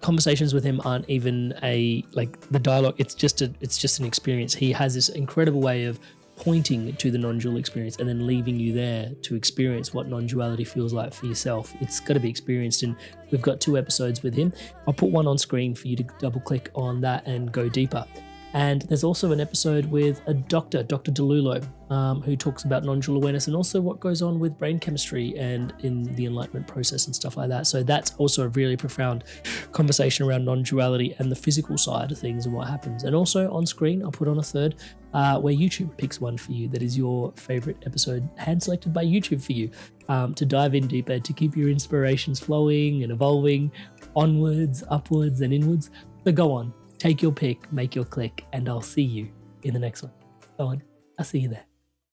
conversations with him aren't even the dialogue. It's just an experience. He has this incredible way of pointing to the non-dual experience and then leaving you there to experience what non-duality feels like for yourself. It's got to be experienced, and we've got 2 episodes with him. I'll put one on screen for you to double click on that and go deeper. And there's also an episode with a Dr. DeLulo, who talks about non-dual awareness and also what goes on with brain chemistry and in the enlightenment process and stuff like that. So that's also a really profound conversation around non-duality and the physical side of things and what happens. And also on screen, I'll put on a third where YouTube picks one for you that is your favorite episode, hand-selected by YouTube for you, to dive in deeper, to keep your inspirations flowing and evolving onwards, upwards, and inwards. So go on. Take your pick, make your click, and I'll see you in the next one. Go on, I'll see you there.